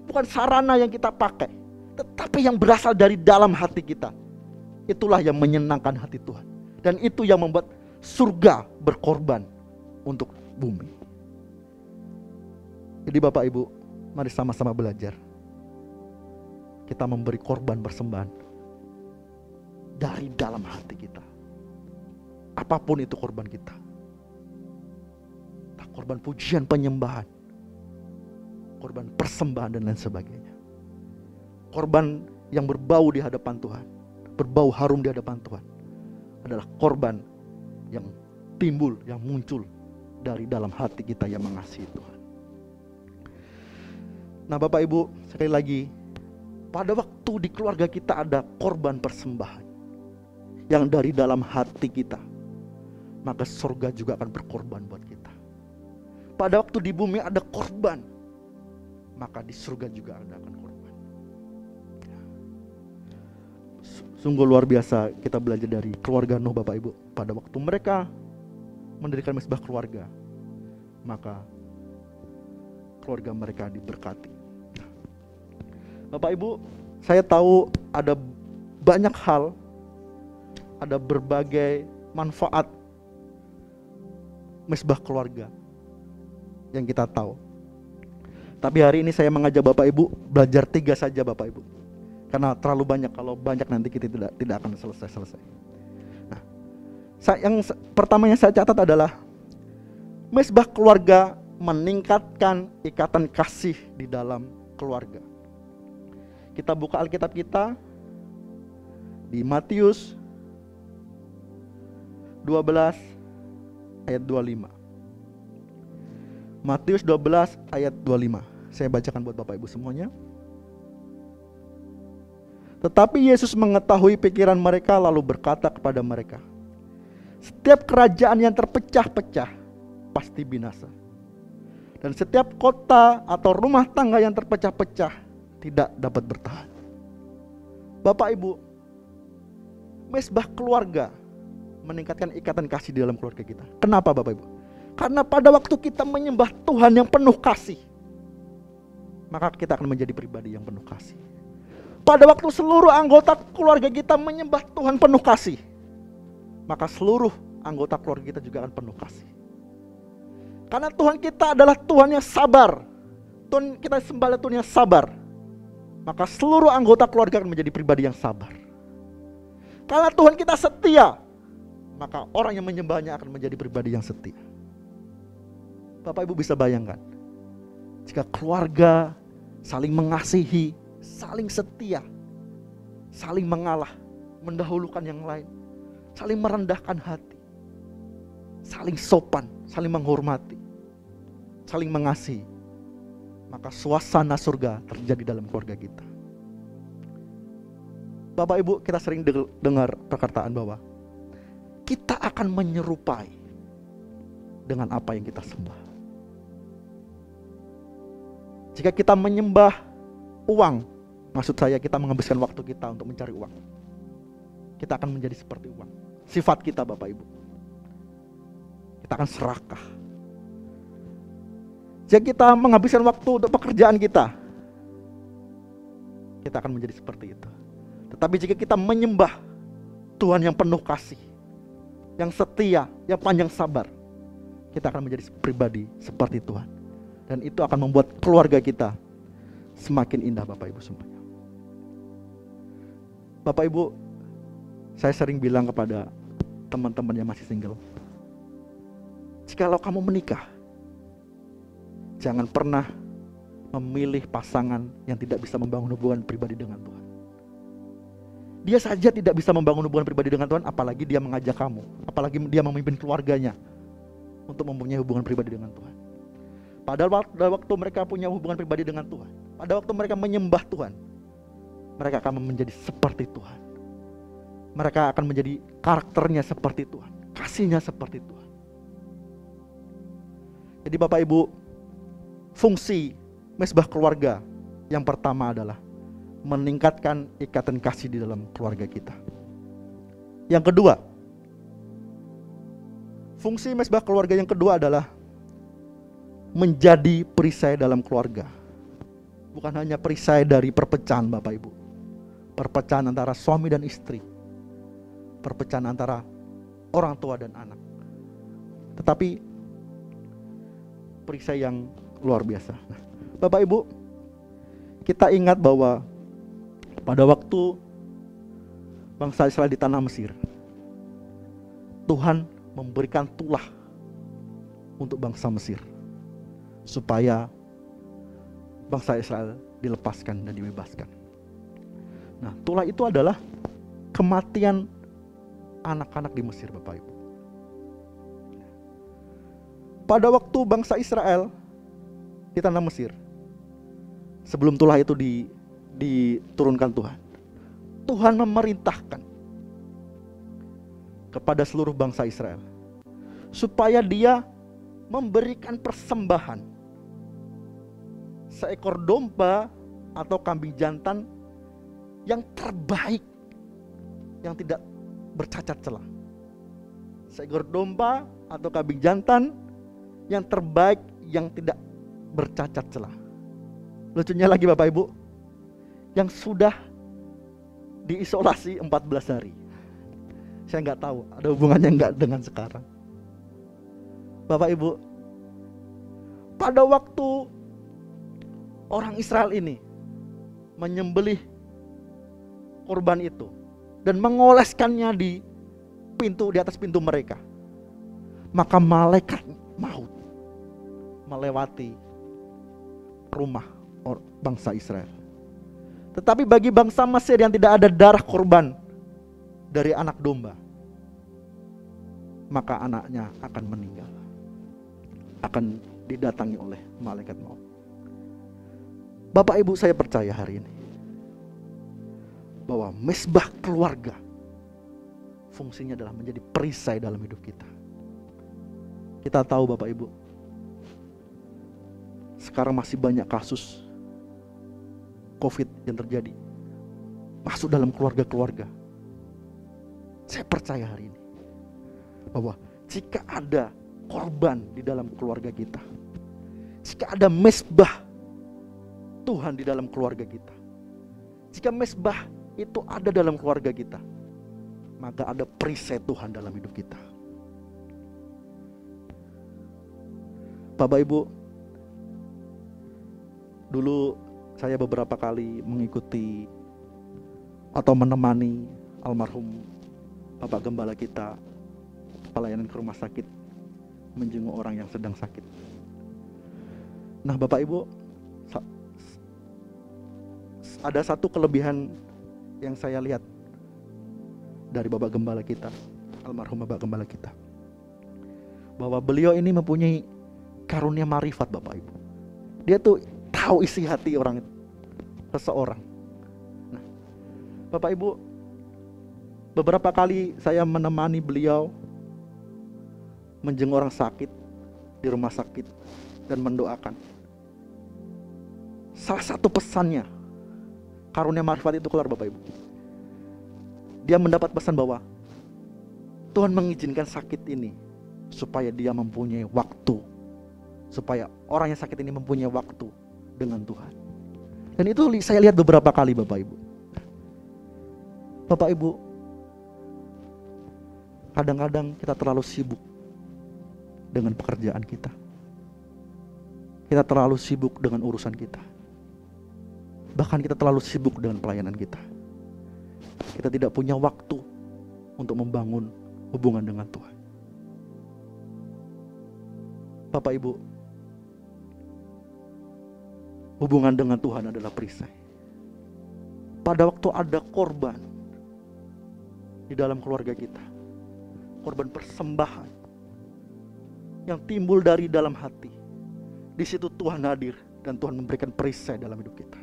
Speaker 7: bukan sarana yang kita pakai, tetapi yang berasal dari dalam hati kita. Itulah yang menyenangkan hati Tuhan, dan itu yang membuat surga berkorban untuk bumi. Jadi Bapak Ibu, mari sama-sama belajar. Kita memberi korban persembahan dari dalam hati kita. Apapun itu korban kita, korban pujian penyembahan, korban persembahan dan lain sebagainya. Korban yang berbau di hadapan Tuhan, berbau harum di hadapan Tuhan, adalah korban yang timbul, yang muncul dari dalam hati kita yang mengasihi Tuhan. Nah Bapak Ibu, sekali lagi, pada waktu di keluarga kita ada korban persembahan yang dari dalam hati kita, maka surga juga akan berkorban buat kita. Pada waktu di bumi ada korban, maka di surga juga ada akan korban. Sungguh luar biasa kita belajar dari keluarga Nuh Bapak Ibu. Pada waktu mereka mendirikan mezbah keluarga, maka keluarga mereka diberkati. Bapak Ibu, saya tahu ada banyak hal, ada berbagai manfaat mezbah keluarga yang kita tahu. Tapi hari ini saya mengajak Bapak Ibu belajar 3 saja Bapak Ibu. Karena terlalu banyak, kalau banyak nanti kita tidak akan selesai. Nah, yang pertama yang saya catat adalah mezbah keluarga meningkatkan ikatan kasih di dalam keluarga. Kita buka Alkitab kita di Matius 12 ayat 25. Matius 12 ayat 25. Saya bacakan buat Bapak Ibu semuanya. Tetapi Yesus mengetahui pikiran mereka lalu berkata kepada mereka, setiap kerajaan yang terpecah-pecah pasti binasa. Dan setiap kota atau rumah tangga yang terpecah-pecah tidak dapat bertahan. Bapak Ibu, mezbah keluarga meningkatkan ikatan kasih di dalam keluarga kita. Kenapa Bapak Ibu? Karena pada waktu kita menyembah Tuhan yang penuh kasih, maka kita akan menjadi pribadi yang penuh kasih. Pada waktu seluruh anggota keluarga kita menyembah Tuhan penuh kasih, maka seluruh anggota keluarga kita juga akan penuh kasih. Karena Tuhan kita adalah Tuhan yang sabar. Tuhan kita sembah Tuhan yang sabar, maka seluruh anggota keluarga akan menjadi pribadi yang sabar. Karena Tuhan kita setia, maka orang yang menyembahnya akan menjadi pribadi yang setia. Bapak Ibu bisa bayangkan, jika keluarga saling mengasihi, saling setia, saling mengalah, mendahulukan yang lain, saling merendahkan hati, saling sopan, saling menghormati, saling mengasihi, maka suasana surga terjadi dalam keluarga kita. Bapak Ibu, kita sering dengar perkataan bahwa kita akan menyerupai dengan apa yang kita sembah. Jika kita menyembah uang, Maksud saya kita menghabiskan waktu kita untuk mencari uang. Kita akan menjadi seperti uang. Sifat kita Bapak Ibu. Kita akan serakah. Jika kita menghabiskan waktu untuk pekerjaan kita akan menjadi seperti itu. Tetapi jika kita menyembah Tuhan yang penuh kasih, yang setia, yang panjang sabar, kita akan menjadi pribadi seperti Tuhan. Dan itu akan membuat keluarga kita semakin indah Bapak Ibu semuanya. Bapak Ibu, saya sering bilang kepada teman-teman yang masih single, jikalau kamu menikah, jangan pernah memilih pasangan yang tidak bisa membangun hubungan pribadi dengan Tuhan. Dia saja tidak bisa membangun hubungan pribadi dengan Tuhan, apalagi dia mengajak kamu, apalagi dia memimpin keluarganya untuk mempunyai hubungan pribadi dengan Tuhan. Padahal pada waktu mereka punya hubungan pribadi dengan Tuhan, pada waktu mereka menyembah Tuhan, mereka akan menjadi seperti Tuhan. Mereka akan menjadi karakternya seperti Tuhan, kasihnya seperti Tuhan. Jadi Bapak Ibu, fungsi mesbah keluarga yang pertama adalah meningkatkan ikatan kasih di dalam keluarga kita. Yang kedua, fungsi mesbah keluarga yang kedua adalah menjadi perisai dalam keluarga. Bukan hanya perisai dari perpecahan Bapak Ibu, perpecahan antara suami dan istri, perpecahan antara orang tua dan anak, tetapi perisai yang luar biasa. Nah, Bapak Ibu, kita ingat bahwa pada waktu bangsa Israel di tanah Mesir, Tuhan memberikan tulah untuk bangsa Mesir supaya bangsa Israel dilepaskan dan dibebaskan. Nah, tulah itu adalah kematian anak-anak di Mesir, Bapak Ibu. Pada waktu bangsa Israel di tanah Mesir, sebelum tulah itu diturunkan Tuhan memerintahkan kepada seluruh bangsa Israel supaya dia memberikan persembahan seekor domba atau kambing jantan yang terbaik, yang tidak bercacat celah. Seekor domba atau kambing jantan yang terbaik, yang tidak bercacat celah. Lucunya lagi Bapak Ibu, yang sudah diisolasi 14 hari. Saya nggak tahu ada hubungannya nggak dengan sekarang. Bapak Ibu, pada waktu orang Israel ini menyembelih korban itu dan mengoleskannya di atas pintu mereka, maka malaikat maut melewati rumah bangsa Israel. Tetapi bagi bangsa Mesir yang tidak ada darah korban dari anak domba, maka anaknya akan meninggal, akan didatangi oleh malaikat maut. Bapak Ibu, saya percaya hari ini bahwa mesbah keluarga fungsinya adalah menjadi perisai dalam hidup kita. Kita tahu Bapak Ibu, sekarang masih banyak kasus COVID yang terjadi masuk dalam keluarga-keluarga. Saya percaya hari ini bahwa jika ada korban di dalam keluarga kita, jika ada mesbah Tuhan di dalam keluarga kita, jika mesbah itu ada dalam keluarga kita, maka ada perisai Tuhan dalam hidup kita. Bapak Ibu, dulu saya beberapa kali mengikuti atau menemani almarhum Bapak Gembala kita pelayanan ke rumah sakit, menjenguk orang yang sedang sakit. Nah Bapak Ibu, ada satu kelebihan yang saya lihat dari Bapak Gembala kita, almarhum Bapak Gembala kita, bahwa beliau ini mempunyai karunia marifat Bapak Ibu. Dia tuh tahu isi hati orang itu, seseorang. Nah, Bapak Ibu, beberapa kali saya menemani beliau menjenguk orang sakit di rumah sakit dan mendoakan. Salah satu pesannya karunia marifat itu keluar Bapak Ibu, dia mendapat pesan bahwa Tuhan mengizinkan sakit ini supaya dia mempunyai waktu, supaya orang yang sakit ini mempunyai waktu dengan Tuhan. Dan itu saya lihat beberapa kali Bapak Ibu. Bapak Ibu, kadang-kadang kita terlalu sibuk dengan pekerjaan kita. Kita terlalu sibuk dengan urusan kita. Bahkan kita terlalu sibuk dengan pelayanan kita. Kita tidak punya waktu untuk membangun hubungan dengan Tuhan. Bapak Ibu, hubungan dengan Tuhan adalah perisai. Pada waktu ada korban di dalam keluarga kita, korban persembahan yang timbul dari dalam hati, di situ Tuhan hadir dan Tuhan memberikan perisai dalam hidup kita.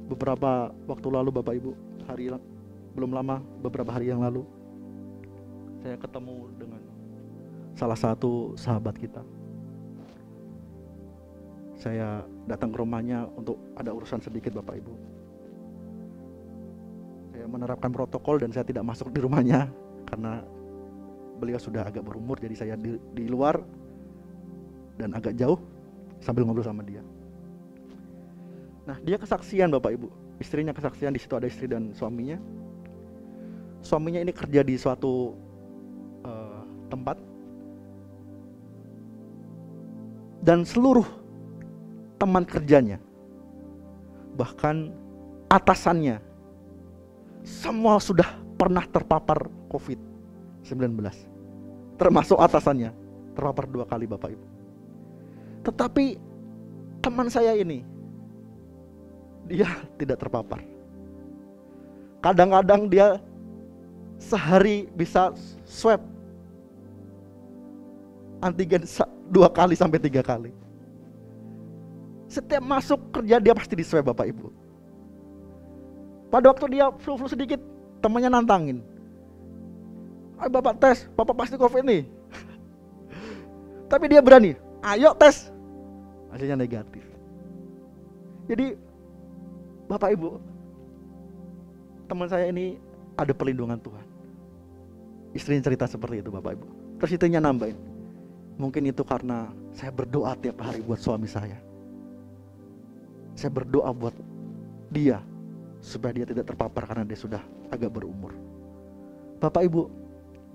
Speaker 7: Beberapa waktu lalu Bapak Ibu, belum lama, beberapa hari yang lalu, saya ketemu dengan salah satu sahabat kita. Saya datang ke rumahnya untuk ada urusan sedikit Bapak Ibu. Saya menerapkan protokol dan saya tidak masuk di rumahnya karena beliau sudah agak berumur, jadi saya di luar dan agak jauh sambil ngobrol sama dia. Nah, dia kesaksian Bapak Ibu, istrinya kesaksian, di situ ada istri dan suaminya. Suaminya ini kerja di suatu tempat, dan seluruh teman kerjanya, bahkan atasannya, semua sudah pernah terpapar COVID-19, termasuk atasannya terpapar 2 kali Bapak Ibu. Tetapi teman saya ini, dia tidak terpapar. Kadang-kadang dia sehari bisa swab antigen 2 kali sampai 3 kali. Setiap masuk kerja dia pasti di swab Bapak Ibu. Pada waktu dia flu sedikit, temannya nantangin, "Ayo Bapak tes, Bapak pasti COVID nih." Tapi dia berani, "Ayo tes." Hasilnya negatif. Jadi Bapak Ibu, teman saya ini ada perlindungan Tuhan. Istrinya cerita seperti itu Bapak Ibu. Terus istrinya nambahin, "Mungkin itu karena saya berdoa tiap hari buat suami saya. Saya berdoa buat dia supaya dia tidak terpapar karena dia sudah agak berumur." Bapak Ibu,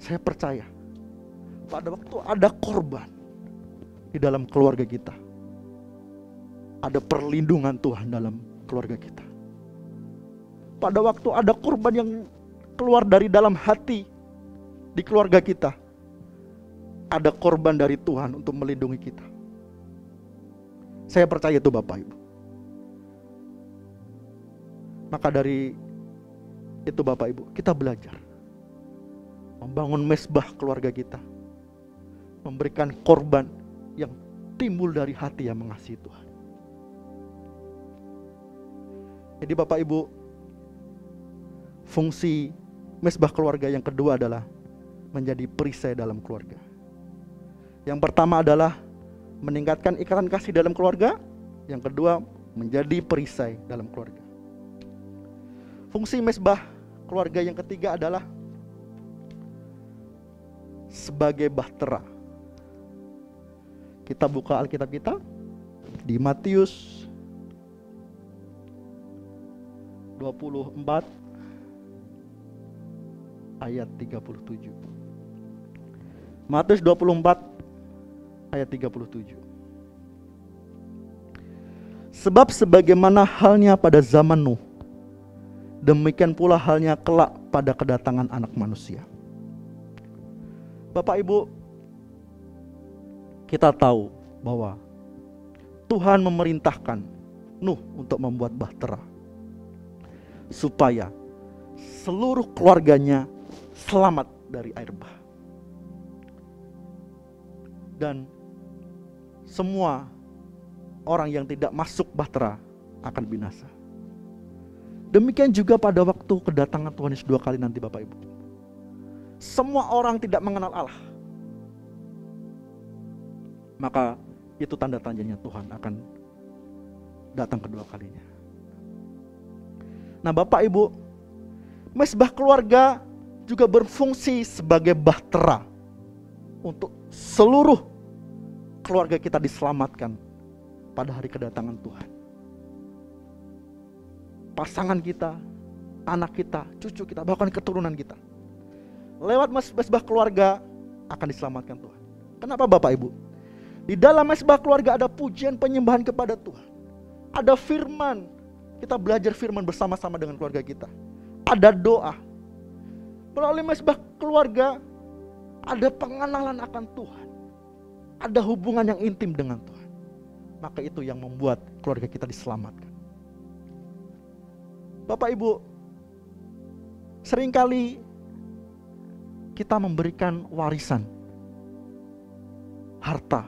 Speaker 7: saya percaya pada waktu ada korban di dalam keluarga kita, ada perlindungan Tuhan dalam keluarga kita. Pada waktu ada korban yang keluar dari dalam hati di keluarga kita, ada korban dari Tuhan untuk melindungi kita. Saya percaya itu Bapak Ibu. Maka dari itu Bapak Ibu, kita belajar membangun mesbah keluarga kita, memberikan korban yang timbul dari hati yang mengasihi Tuhan. Jadi Bapak Ibu, fungsi mesbah keluarga yang kedua adalah menjadi perisai dalam keluarga. Yang pertama adalah meningkatkan ikatan kasih dalam keluarga. Yang kedua, menjadi perisai dalam keluarga. Fungsi mesbah keluarga yang ketiga adalah sebagai bahtera. Kita buka Alkitab kita di Matius 24 ayat 37. Matius 24 ayat 37. Sebab sebagaimana halnya pada zaman Nuh, demikian pula halnya kelak pada kedatangan Anak Manusia. Bapak Ibu, kita tahu bahwa Tuhan memerintahkan Nuh untuk membuat bahtera supaya seluruh keluarganya selamat dari air bah. Dan semua orang yang tidak masuk bahtera akan binasa. Demikian juga pada waktu kedatangan Tuhan Yesus 2 kali nanti Bapak Ibu. Semua orang tidak mengenal Allah. Maka itu tanda-tandanya Tuhan akan datang kedua kalinya. Nah Bapak Ibu, mesbah keluarga juga berfungsi sebagai bahtera untuk seluruh keluarga kita diselamatkan pada hari kedatangan Tuhan. Pasangan kita, anak kita, cucu kita, bahkan keturunan kita, lewat mesbah keluarga akan diselamatkan Tuhan. Kenapa Bapak Ibu? Di dalam mesbah keluarga ada pujian penyembahan kepada Tuhan. Ada firman, kita belajar firman bersama-sama dengan keluarga kita. Ada doa. Melalui mesbah keluarga ada pengenalan akan Tuhan. Ada hubungan yang intim dengan Tuhan. Maka itu yang membuat keluarga kita diselamatkan. Bapak Ibu, seringkali kita memberikan warisan, harta,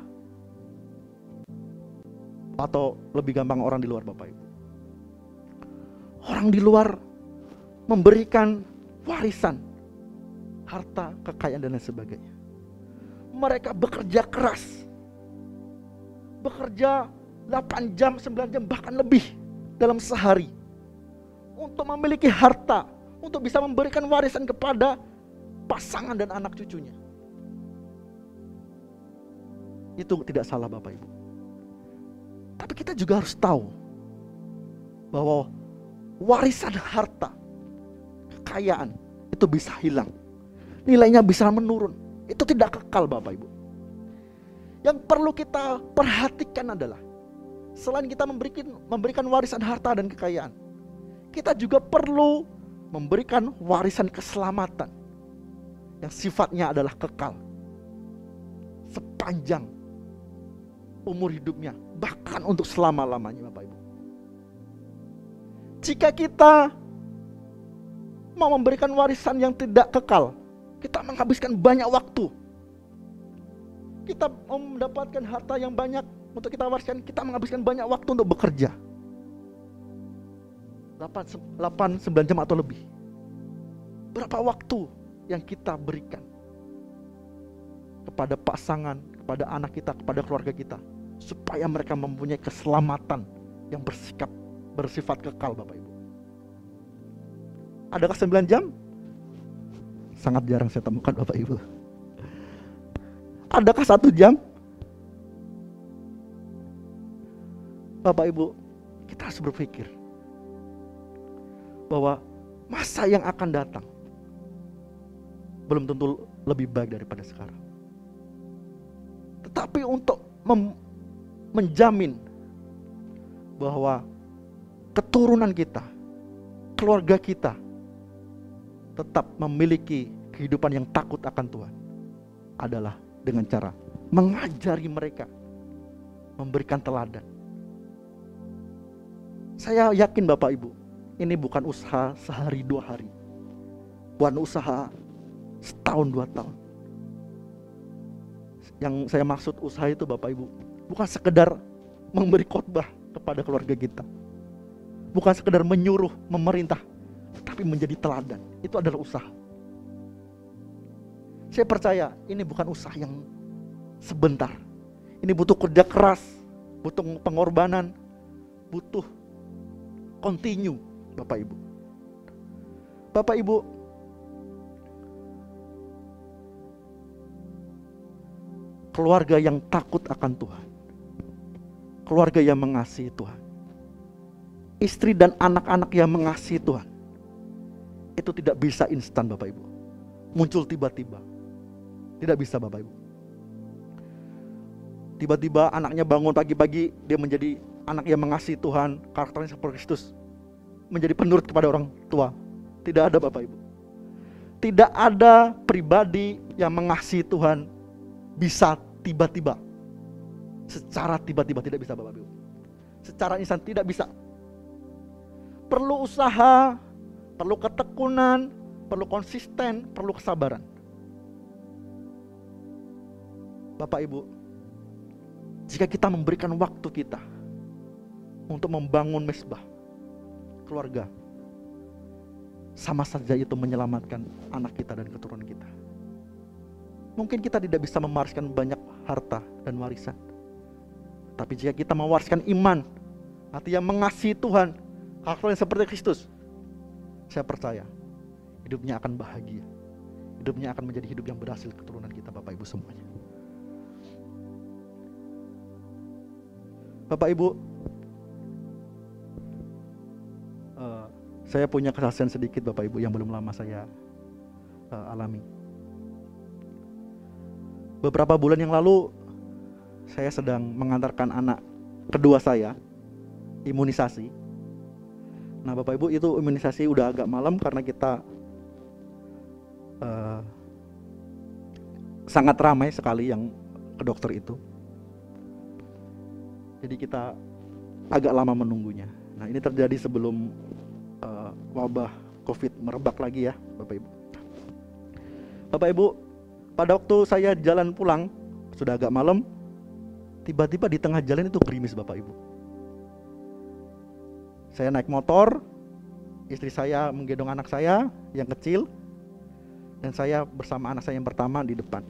Speaker 7: atau lebih gampang orang di luar Bapak Ibu. Orang di luar memberikan warisan, harta, kekayaan dan lain sebagainya. Mereka bekerja keras. Bekerja 8 jam, 9 jam, bahkan lebih dalam sehari. Untuk memiliki harta, untuk bisa memberikan warisan kepada pasangan dan anak cucunya. Itu tidak salah Bapak Ibu. Tapi kita juga harus tahu bahwa warisan harta, kekayaan itu bisa hilang. Nilainya bisa menurun. Itu tidak kekal Bapak Ibu. Yang perlu kita perhatikan adalah selain kita memberikan warisan harta dan kekayaan, kita juga perlu memberikan warisan keselamatan yang sifatnya adalah kekal sepanjang umur hidupnya, bahkan untuk selama-lamanya Bapak Ibu. Jika kita mau memberikan warisan yang tidak kekal, kita menghabiskan banyak waktu. Kita mendapatkan harta yang banyak untuk kita wariskan, kita menghabiskan banyak waktu untuk bekerja. 8-9 jam atau lebih. Berapa waktu yang kita berikan kepada pasangan, kepada anak kita, kepada keluarga kita, supaya mereka mempunyai keselamatan yang bersifat kekal Bapak Ibu. Adakah 9 jam? Sangat jarang saya temukan Bapak Ibu. Adakah 1 jam? Bapak Ibu, kita harus berpikir bahwa masa yang akan datang belum tentu lebih baik daripada sekarang. Tetapi untuk menjamin bahwa keturunan kita, keluarga kita tetap memiliki kehidupan yang takut akan Tuhan adalah dengan cara mengajari mereka, memberikan teladan. Saya yakin Bapak Ibu, ini bukan usaha sehari 2 hari, bukan usaha setahun 2 tahun. Yang saya maksud usaha itu Bapak Ibu, bukan sekedar memberi khotbah kepada keluarga kita, bukan sekedar menyuruh, memerintah, tapi menjadi teladan. Itu adalah usaha. Saya percaya ini bukan usaha yang sebentar. Ini butuh kerja keras, butuh pengorbanan, butuh continue Bapak Ibu. Bapak Ibu, keluarga yang takut akan Tuhan, keluarga yang mengasihi Tuhan, istri dan anak-anak yang mengasihi Tuhan, itu tidak bisa instan Bapak Ibu, muncul tiba-tiba. Tidak bisa Bapak Ibu. Tiba-tiba anaknya bangun pagi-pagi, dia menjadi anak yang mengasihi Tuhan, karakternya seperti Kristus, menjadi penurut kepada orang tua. Tidak ada Bapak Ibu. Tidak ada pribadi yang mengasihi Tuhan bisa tiba-tiba. Secara tiba-tiba tidak bisa Bapak Ibu. Secara instan tidak bisa. Perlu usaha, perlu ketekunan, perlu konsisten, perlu kesabaran. Bapak Ibu, jika kita memberikan waktu kita untuk membangun mesbah keluarga, sama saja itu menyelamatkan anak kita dan keturunan kita. Mungkin kita tidak bisa mewariskan banyak harta dan warisan, tapi jika kita mewariskan iman, hati yang mengasihi Tuhan, karakter yang seperti Kristus, saya percaya hidupnya akan bahagia. Hidupnya akan menjadi hidup yang berhasil keturunan kita, Bapak Ibu semuanya. Bapak Ibu, saya punya kesaksian sedikit Bapak Ibu yang belum lama saya alami. Beberapa bulan yang lalu saya sedang mengantarkan anak kedua saya imunisasi. Nah Bapak Ibu, itu imunisasi udah agak malam karena kita sangat ramai sekali yang ke dokter itu. Jadi kita agak lama menunggunya. Nah ini terjadi sebelum wabah COVID merebak lagi ya Bapak Ibu. Bapak Ibu, pada waktu saya jalan pulang, sudah agak malam, tiba-tiba di tengah jalan itu gerimis Bapak Ibu. Saya naik motor, istri saya menggendong anak saya yang kecil, dan saya bersama anak saya yang pertama di depan.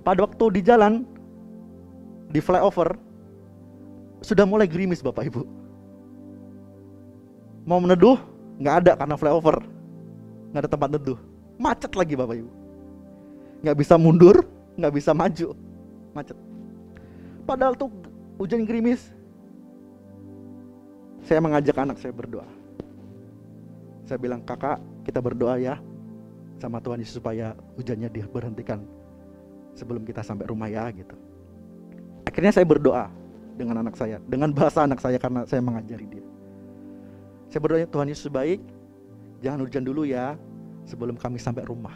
Speaker 7: Pada waktu di jalan, di flyover, sudah mulai gerimis Bapak Ibu. Mau meneduh, nggak ada karena flyover, nggak ada tempat neduh. Macet lagi Bapak Ibu, nggak bisa mundur, nggak bisa maju, macet. Padahal tuh hujan gerimis. Saya mengajak anak saya berdoa. Saya bilang, kakak kita berdoa ya sama Tuhan Yesus supaya hujannya diberhentikan sebelum kita sampai rumah ya gitu. Akhirnya saya berdoa dengan anak saya, dengan bahasa anak saya karena saya mengajari dia. Saya berdoa, Tuhan Yesus baik, jangan hujan dulu ya sebelum kami sampai rumah.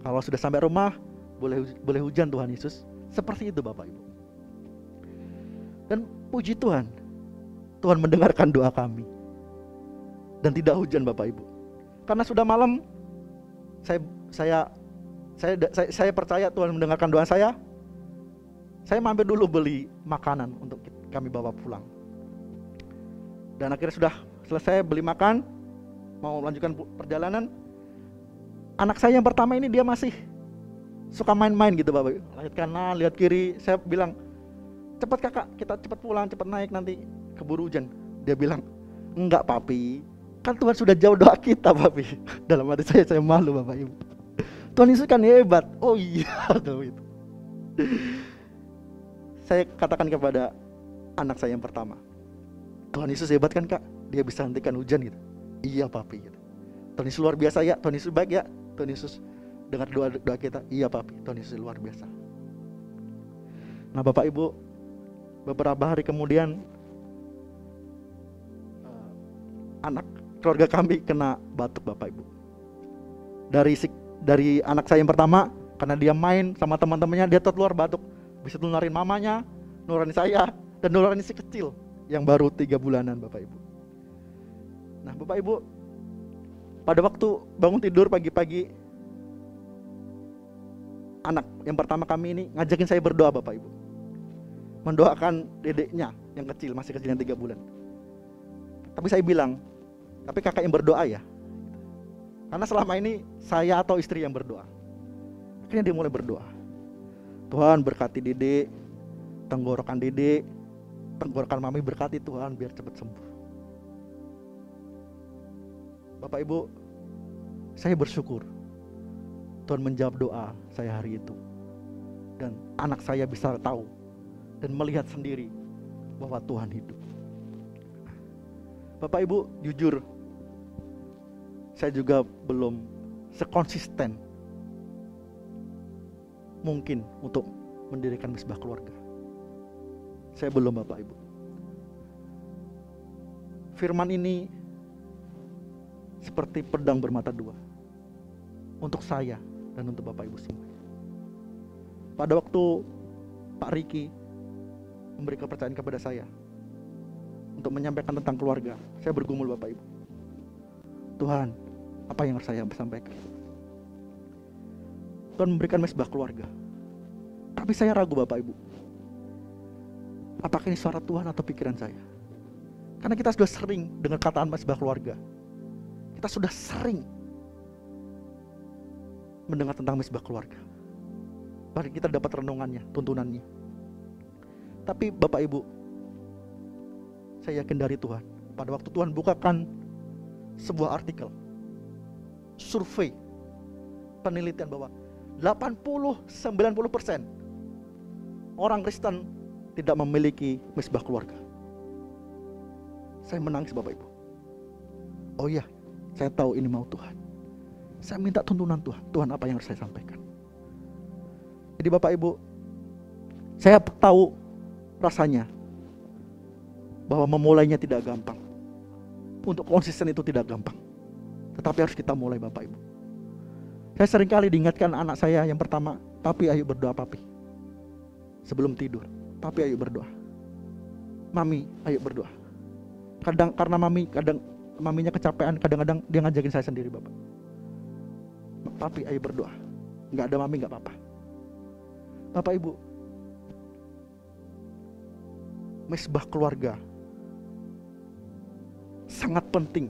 Speaker 7: Kalau sudah sampai rumah, boleh hujan Tuhan Yesus. Seperti itu Bapak Ibu. Dan puji Tuhan, Tuhan mendengarkan doa kami. Dan tidak hujan Bapak Ibu. Karena sudah malam, saya percaya Tuhan mendengarkan doa saya. Saya mampir dulu beli makanan untuk kami bawa pulang. Dan akhirnya sudah selesai beli makan, mau melanjutkan perjalanan. Anak saya yang pertama ini dia masih suka main-main gitu Bapak. Lihat kanan, lihat kiri. Saya bilang, cepat kakak, kita cepat pulang, cepat naik, nanti keburu hujan. Dia bilang, enggak papi, kan Tuhan sudah jauh doa kita papi. Dalam hati saya malu Bapak Ibu. Tuhan Yesus kan hebat. Oh iya itu. Saya katakan kepada anak saya yang pertama, Tuhan Yesus hebat kan kak, dia bisa hentikan hujan gitu. Iya papi gitu. Tuhan Yesus luar biasa ya, Tuhan Yesus baik ya, Tuhan Yesus dengar doa kita. Iya papi, Tuhan Yesus luar biasa. Nah Bapak Ibu, beberapa hari kemudian anak keluarga kami kena batuk Bapak Ibu. Dari anak saya yang pertama, karena dia main sama teman-temannya, dia tertular batuk. Bisa nularin mamanya, nularin saya, dan nularin si kecil yang baru 3 bulanan Bapak Ibu. Nah Bapak Ibu, pada waktu bangun tidur pagi-pagi, anak yang pertama kami ini ngajakin saya berdoa Bapak Ibu. Mendoakan dedeknya yang kecil, masih kecil yang 3 bulan. Tapi saya bilang, tapi kakak yang berdoa ya. Karena selama ini saya atau istri yang berdoa. Akhirnya dia mulai berdoa. Tuhan berkati dedek, tenggorokan dedek, tenggorokan mami berkati Tuhan biar cepat sembuh. Bapak Ibu, saya bersyukur Tuhan menjawab doa saya hari itu. Dan anak saya bisa tahu dan melihat sendiri bahwa Tuhan hidup. Bapak Ibu, jujur saya juga belum sekonsisten mungkin untuk mendirikan Misbah Keluarga. Saya belum Bapak Ibu. Firman ini seperti pedang bermata dua untuk saya dan untuk Bapak Ibu semua. Pada waktu Pak Riki memberi kepercayaan kepada saya untuk menyampaikan tentang keluarga, saya bergumul Bapak Ibu. Tuhan, apa yang harus saya sampaikan? Tuhan memberikan Misbah Keluarga. Tapi saya ragu Bapak Ibu. Apakah ini suara Tuhan atau pikiran saya? Karena kita sudah sering dengar kataan Misbah Keluarga. Kita sudah sering mendengar tentang Misbah Keluarga. Mari kita dapat renungannya, tuntunannya. Tapi Bapak Ibu, saya yakin dari Tuhan. Pada waktu Tuhan bukakan sebuah artikel, survei, penelitian bahwa 80-90% orang Kristen tidak memiliki misbah keluarga. Saya menangis Bapak Ibu. Oh iya, saya tahu ini mau Tuhan. Saya minta tuntunan Tuhan. Tuhan, apa yang harus saya sampaikan? Jadi Bapak Ibu, saya tahu rasanya bahwa memulainya tidak gampang. Untuk konsisten itu tidak gampang. Tetapi harus kita mulai Bapak Ibu. Saya seringkali diingatkan anak saya yang pertama, "Papi, ayo berdoa Papi." Sebelum tidur, "Papi, ayo berdoa." "Mami, ayo berdoa." Karena maminya kecapean, kadang-kadang dia ngajakin saya sendiri Bapak. "Papi, ayo berdoa." Nggak ada mami, nggak apa-apa. Bapak Ibu, misbah keluarga sangat penting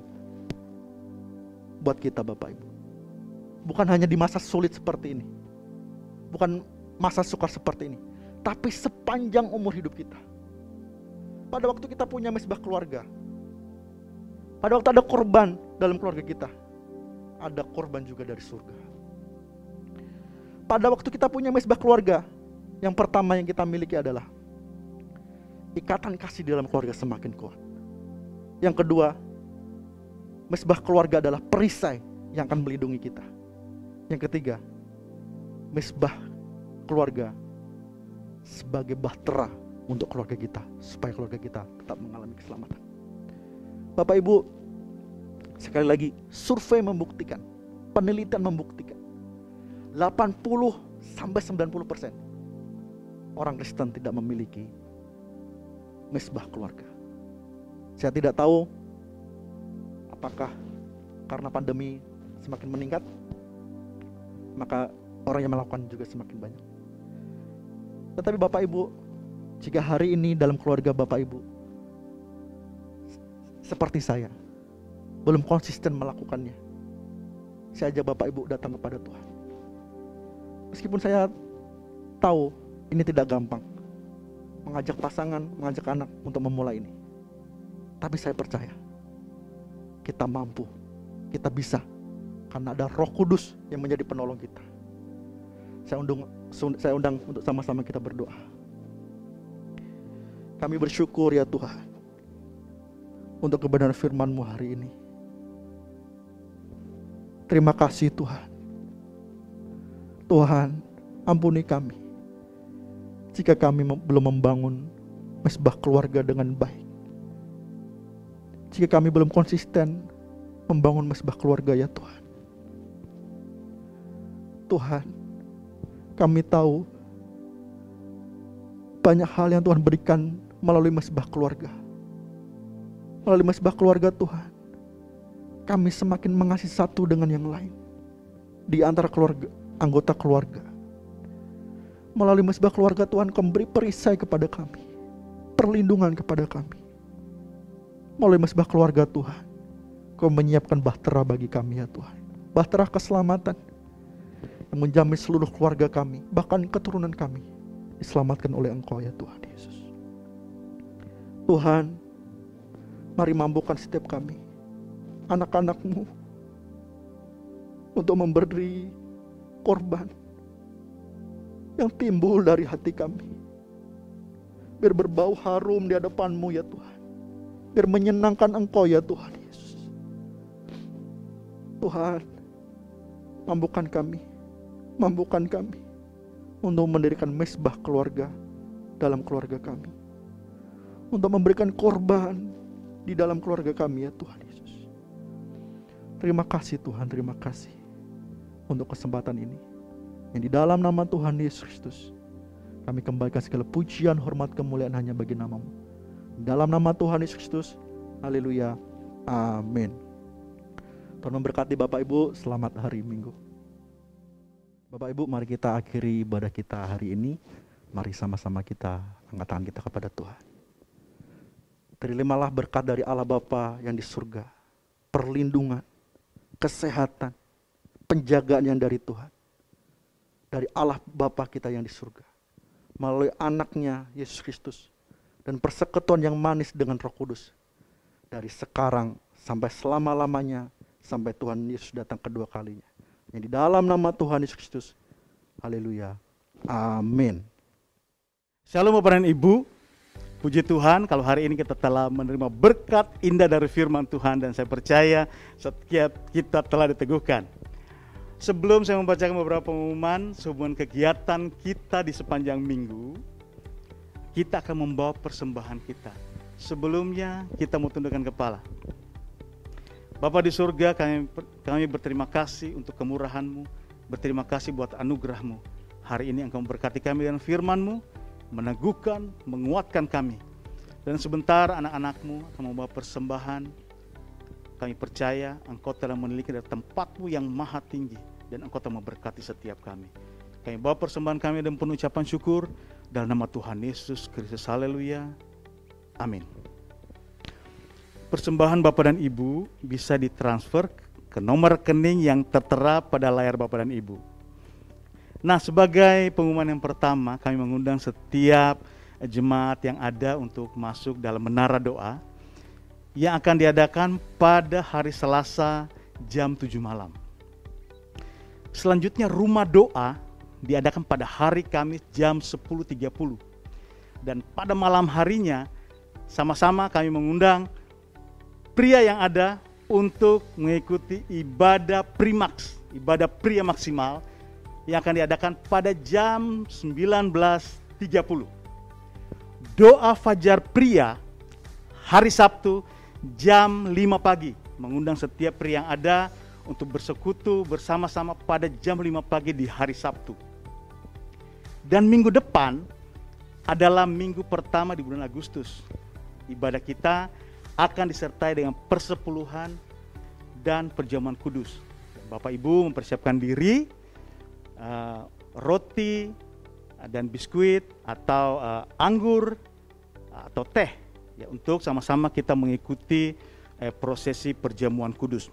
Speaker 7: buat kita Bapak Ibu. Bukan hanya di masa sulit seperti ini, bukan masa sukar seperti ini, tapi sepanjang umur hidup kita. Pada waktu kita punya misbah keluarga, pada waktu ada korban dalam keluarga kita, ada korban juga dari surga. Pada waktu kita punya misbah keluarga, yang pertama yang kita miliki adalah ikatan kasih di dalam keluarga semakin kuat. Yang kedua, misbah keluarga adalah perisai yang akan melindungi kita. Yang ketiga, misbah keluarga sebagai bahtera untuk keluarga kita, supaya keluarga kita tetap mengalami keselamatan. Bapak Ibu, sekali lagi, survei membuktikan, penelitian membuktikan, 80-90% orang Kristen tidak memiliki misbah keluarga. Saya tidak tahu apakah karena pandemi semakin meningkat, maka orang yang melakukan juga semakin banyak. Tetapi Bapak Ibu, jika hari ini dalam keluarga Bapak Ibu seperti saya belum konsisten melakukannya, saya ajak Bapak Ibu datang kepada Tuhan. Meskipun saya tahu ini tidak gampang, mengajak pasangan, mengajak anak untuk memulai ini, tapi saya percaya kita mampu, kita bisa, karena ada Roh Kudus yang menjadi penolong kita. Saya undang untuk sama-sama kita berdoa. Kami bersyukur ya Tuhan untuk kebenaran firman-Mu hari ini. Terima kasih Tuhan. Tuhan, ampuni kami jika kami belum membangun misbah keluarga dengan baik. Jika kami belum konsisten membangun misbah keluarga ya Tuhan. Tuhan, kami tahu banyak hal yang Tuhan berikan melalui misbah keluarga. Melalui misbah keluarga Tuhan, kami semakin mengasihi satu dengan yang lain di antara keluarga, anggota keluarga. Melalui misbah keluarga Tuhan, Kau memberi perisai kepada kami, perlindungan kepada kami. Melalui misbah keluarga Tuhan, Kau menyiapkan bahtera bagi kami ya Tuhan. Bahtera keselamatan yang menjamin seluruh keluarga kami, bahkan keturunan kami, diselamatkan oleh Engkau ya Tuhan Yesus. Tuhan, mari mampukan setiap kami, anak-anak-Mu, untuk memberi korban yang timbul dari hati kami, biar berbau harum di hadapan-Mu ya Tuhan, biar menyenangkan Engkau ya Tuhan Yesus. Tuhan, mampukan kami untuk mendirikan misbah keluarga dalam keluarga kami, untuk memberikan korban di dalam keluarga kami ya Tuhan Yesus. Terima kasih Tuhan, terima kasih untuk kesempatan ini, yang di dalam nama Tuhan Yesus Kristus kami kembalikan segala pujian, hormat, kemuliaan hanya bagi nama-Mu. Dalam nama Tuhan Yesus Kristus, haleluya, amin. Tuhan memberkati Bapak Ibu, selamat hari Minggu. Bapak Ibu, mari kita akhiri ibadah kita hari ini. Mari sama-sama kita angkat tangan kita kepada Tuhan. Terimalah berkat dari Allah Bapa yang di surga, perlindungan, kesehatan, penjagaan yang dari Tuhan, dari Allah Bapa kita yang di surga, melalui anaknya Yesus Kristus, dan persekutuan yang manis dengan Roh Kudus dari sekarang sampai selama-lamanya, sampai Tuhan Yesus datang kedua kalinya. Yang di dalam nama Tuhan Yesus Kristus. Haleluya. Amin.
Speaker 8: Shalom Bapak dan Ibu. Puji Tuhan kalau hari ini kita telah menerima berkat indah dari firman Tuhan, dan saya percaya setiap kita telah diteguhkan. Sebelum saya membacakan beberapa pengumuman sehubungan kegiatan kita di sepanjang minggu, kita akan membawa persembahan kita. Sebelumnya kita mau tundukkan kepala. Bapa di surga, kami berterima kasih untuk kemurahan-Mu, berterima kasih buat anugerah-Mu. Hari ini Engkau memberkati kami dengan firman-Mu, meneguhkan, menguatkan kami. Dan sebentar anak-anak-Mu akan membawa persembahan. Kami percaya Engkau telah meneliti dari tempat-Mu yang maha tinggi, dan Engkau telah memberkati setiap kami. Kami bawa persembahan kami dan penuh ucapan syukur dalam nama Tuhan Yesus Kristus. Haleluya. Amin. Persembahan Bapak dan Ibu bisa ditransfer ke nomor rekening yang tertera pada layar Bapak dan Ibu. Nah, sebagai pengumuman yang pertama, kami mengundang setiap jemaat yang ada untuk masuk dalam menara doa yang akan diadakan pada hari Selasa jam 7 malam. Selanjutnya rumah doa diadakan pada hari Kamis jam 10.30. Dan pada malam harinya sama-sama kami mengundang pria yang ada untuk mengikuti ibadah Primaks, ibadah pria maksimal yang akan diadakan pada jam 19.30. Doa fajar pria hari Sabtu jam 5 pagi. Mengundang setiap pria yang ada untuk bersekutu bersama-sama pada jam 5 pagi di hari Sabtu. Dan minggu depan adalah minggu pertama di bulan Agustus. Ibadah kita akan disertai dengan persepuluhan dan perjamuan kudus. Bapak Ibu mempersiapkan diri, roti dan biskuit atau anggur atau teh ya, untuk sama-sama kita mengikuti prosesi perjamuan kudus.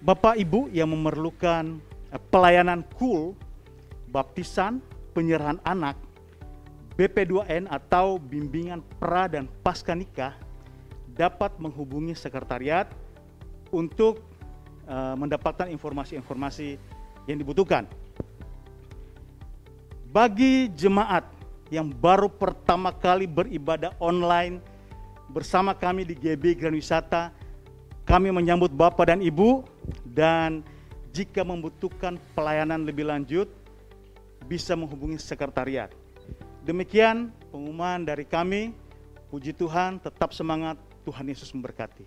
Speaker 8: Bapak Ibu yang memerlukan pelayanan KUL, baptisan, penyerahan anak, BP2N atau bimbingan pra dan pasca nikah, dapat menghubungi sekretariat untuk mendapatkan informasi-informasi yang dibutuhkan. Bagi jemaat yang baru pertama kali beribadah online bersama kami di GB Grand Wisata, kami menyambut Bapak dan Ibu, dan jika membutuhkan pelayanan lebih lanjut bisa menghubungi sekretariat. Demikian pengumuman dari kami. Puji Tuhan, tetap semangat, Tuhan Yesus memberkati.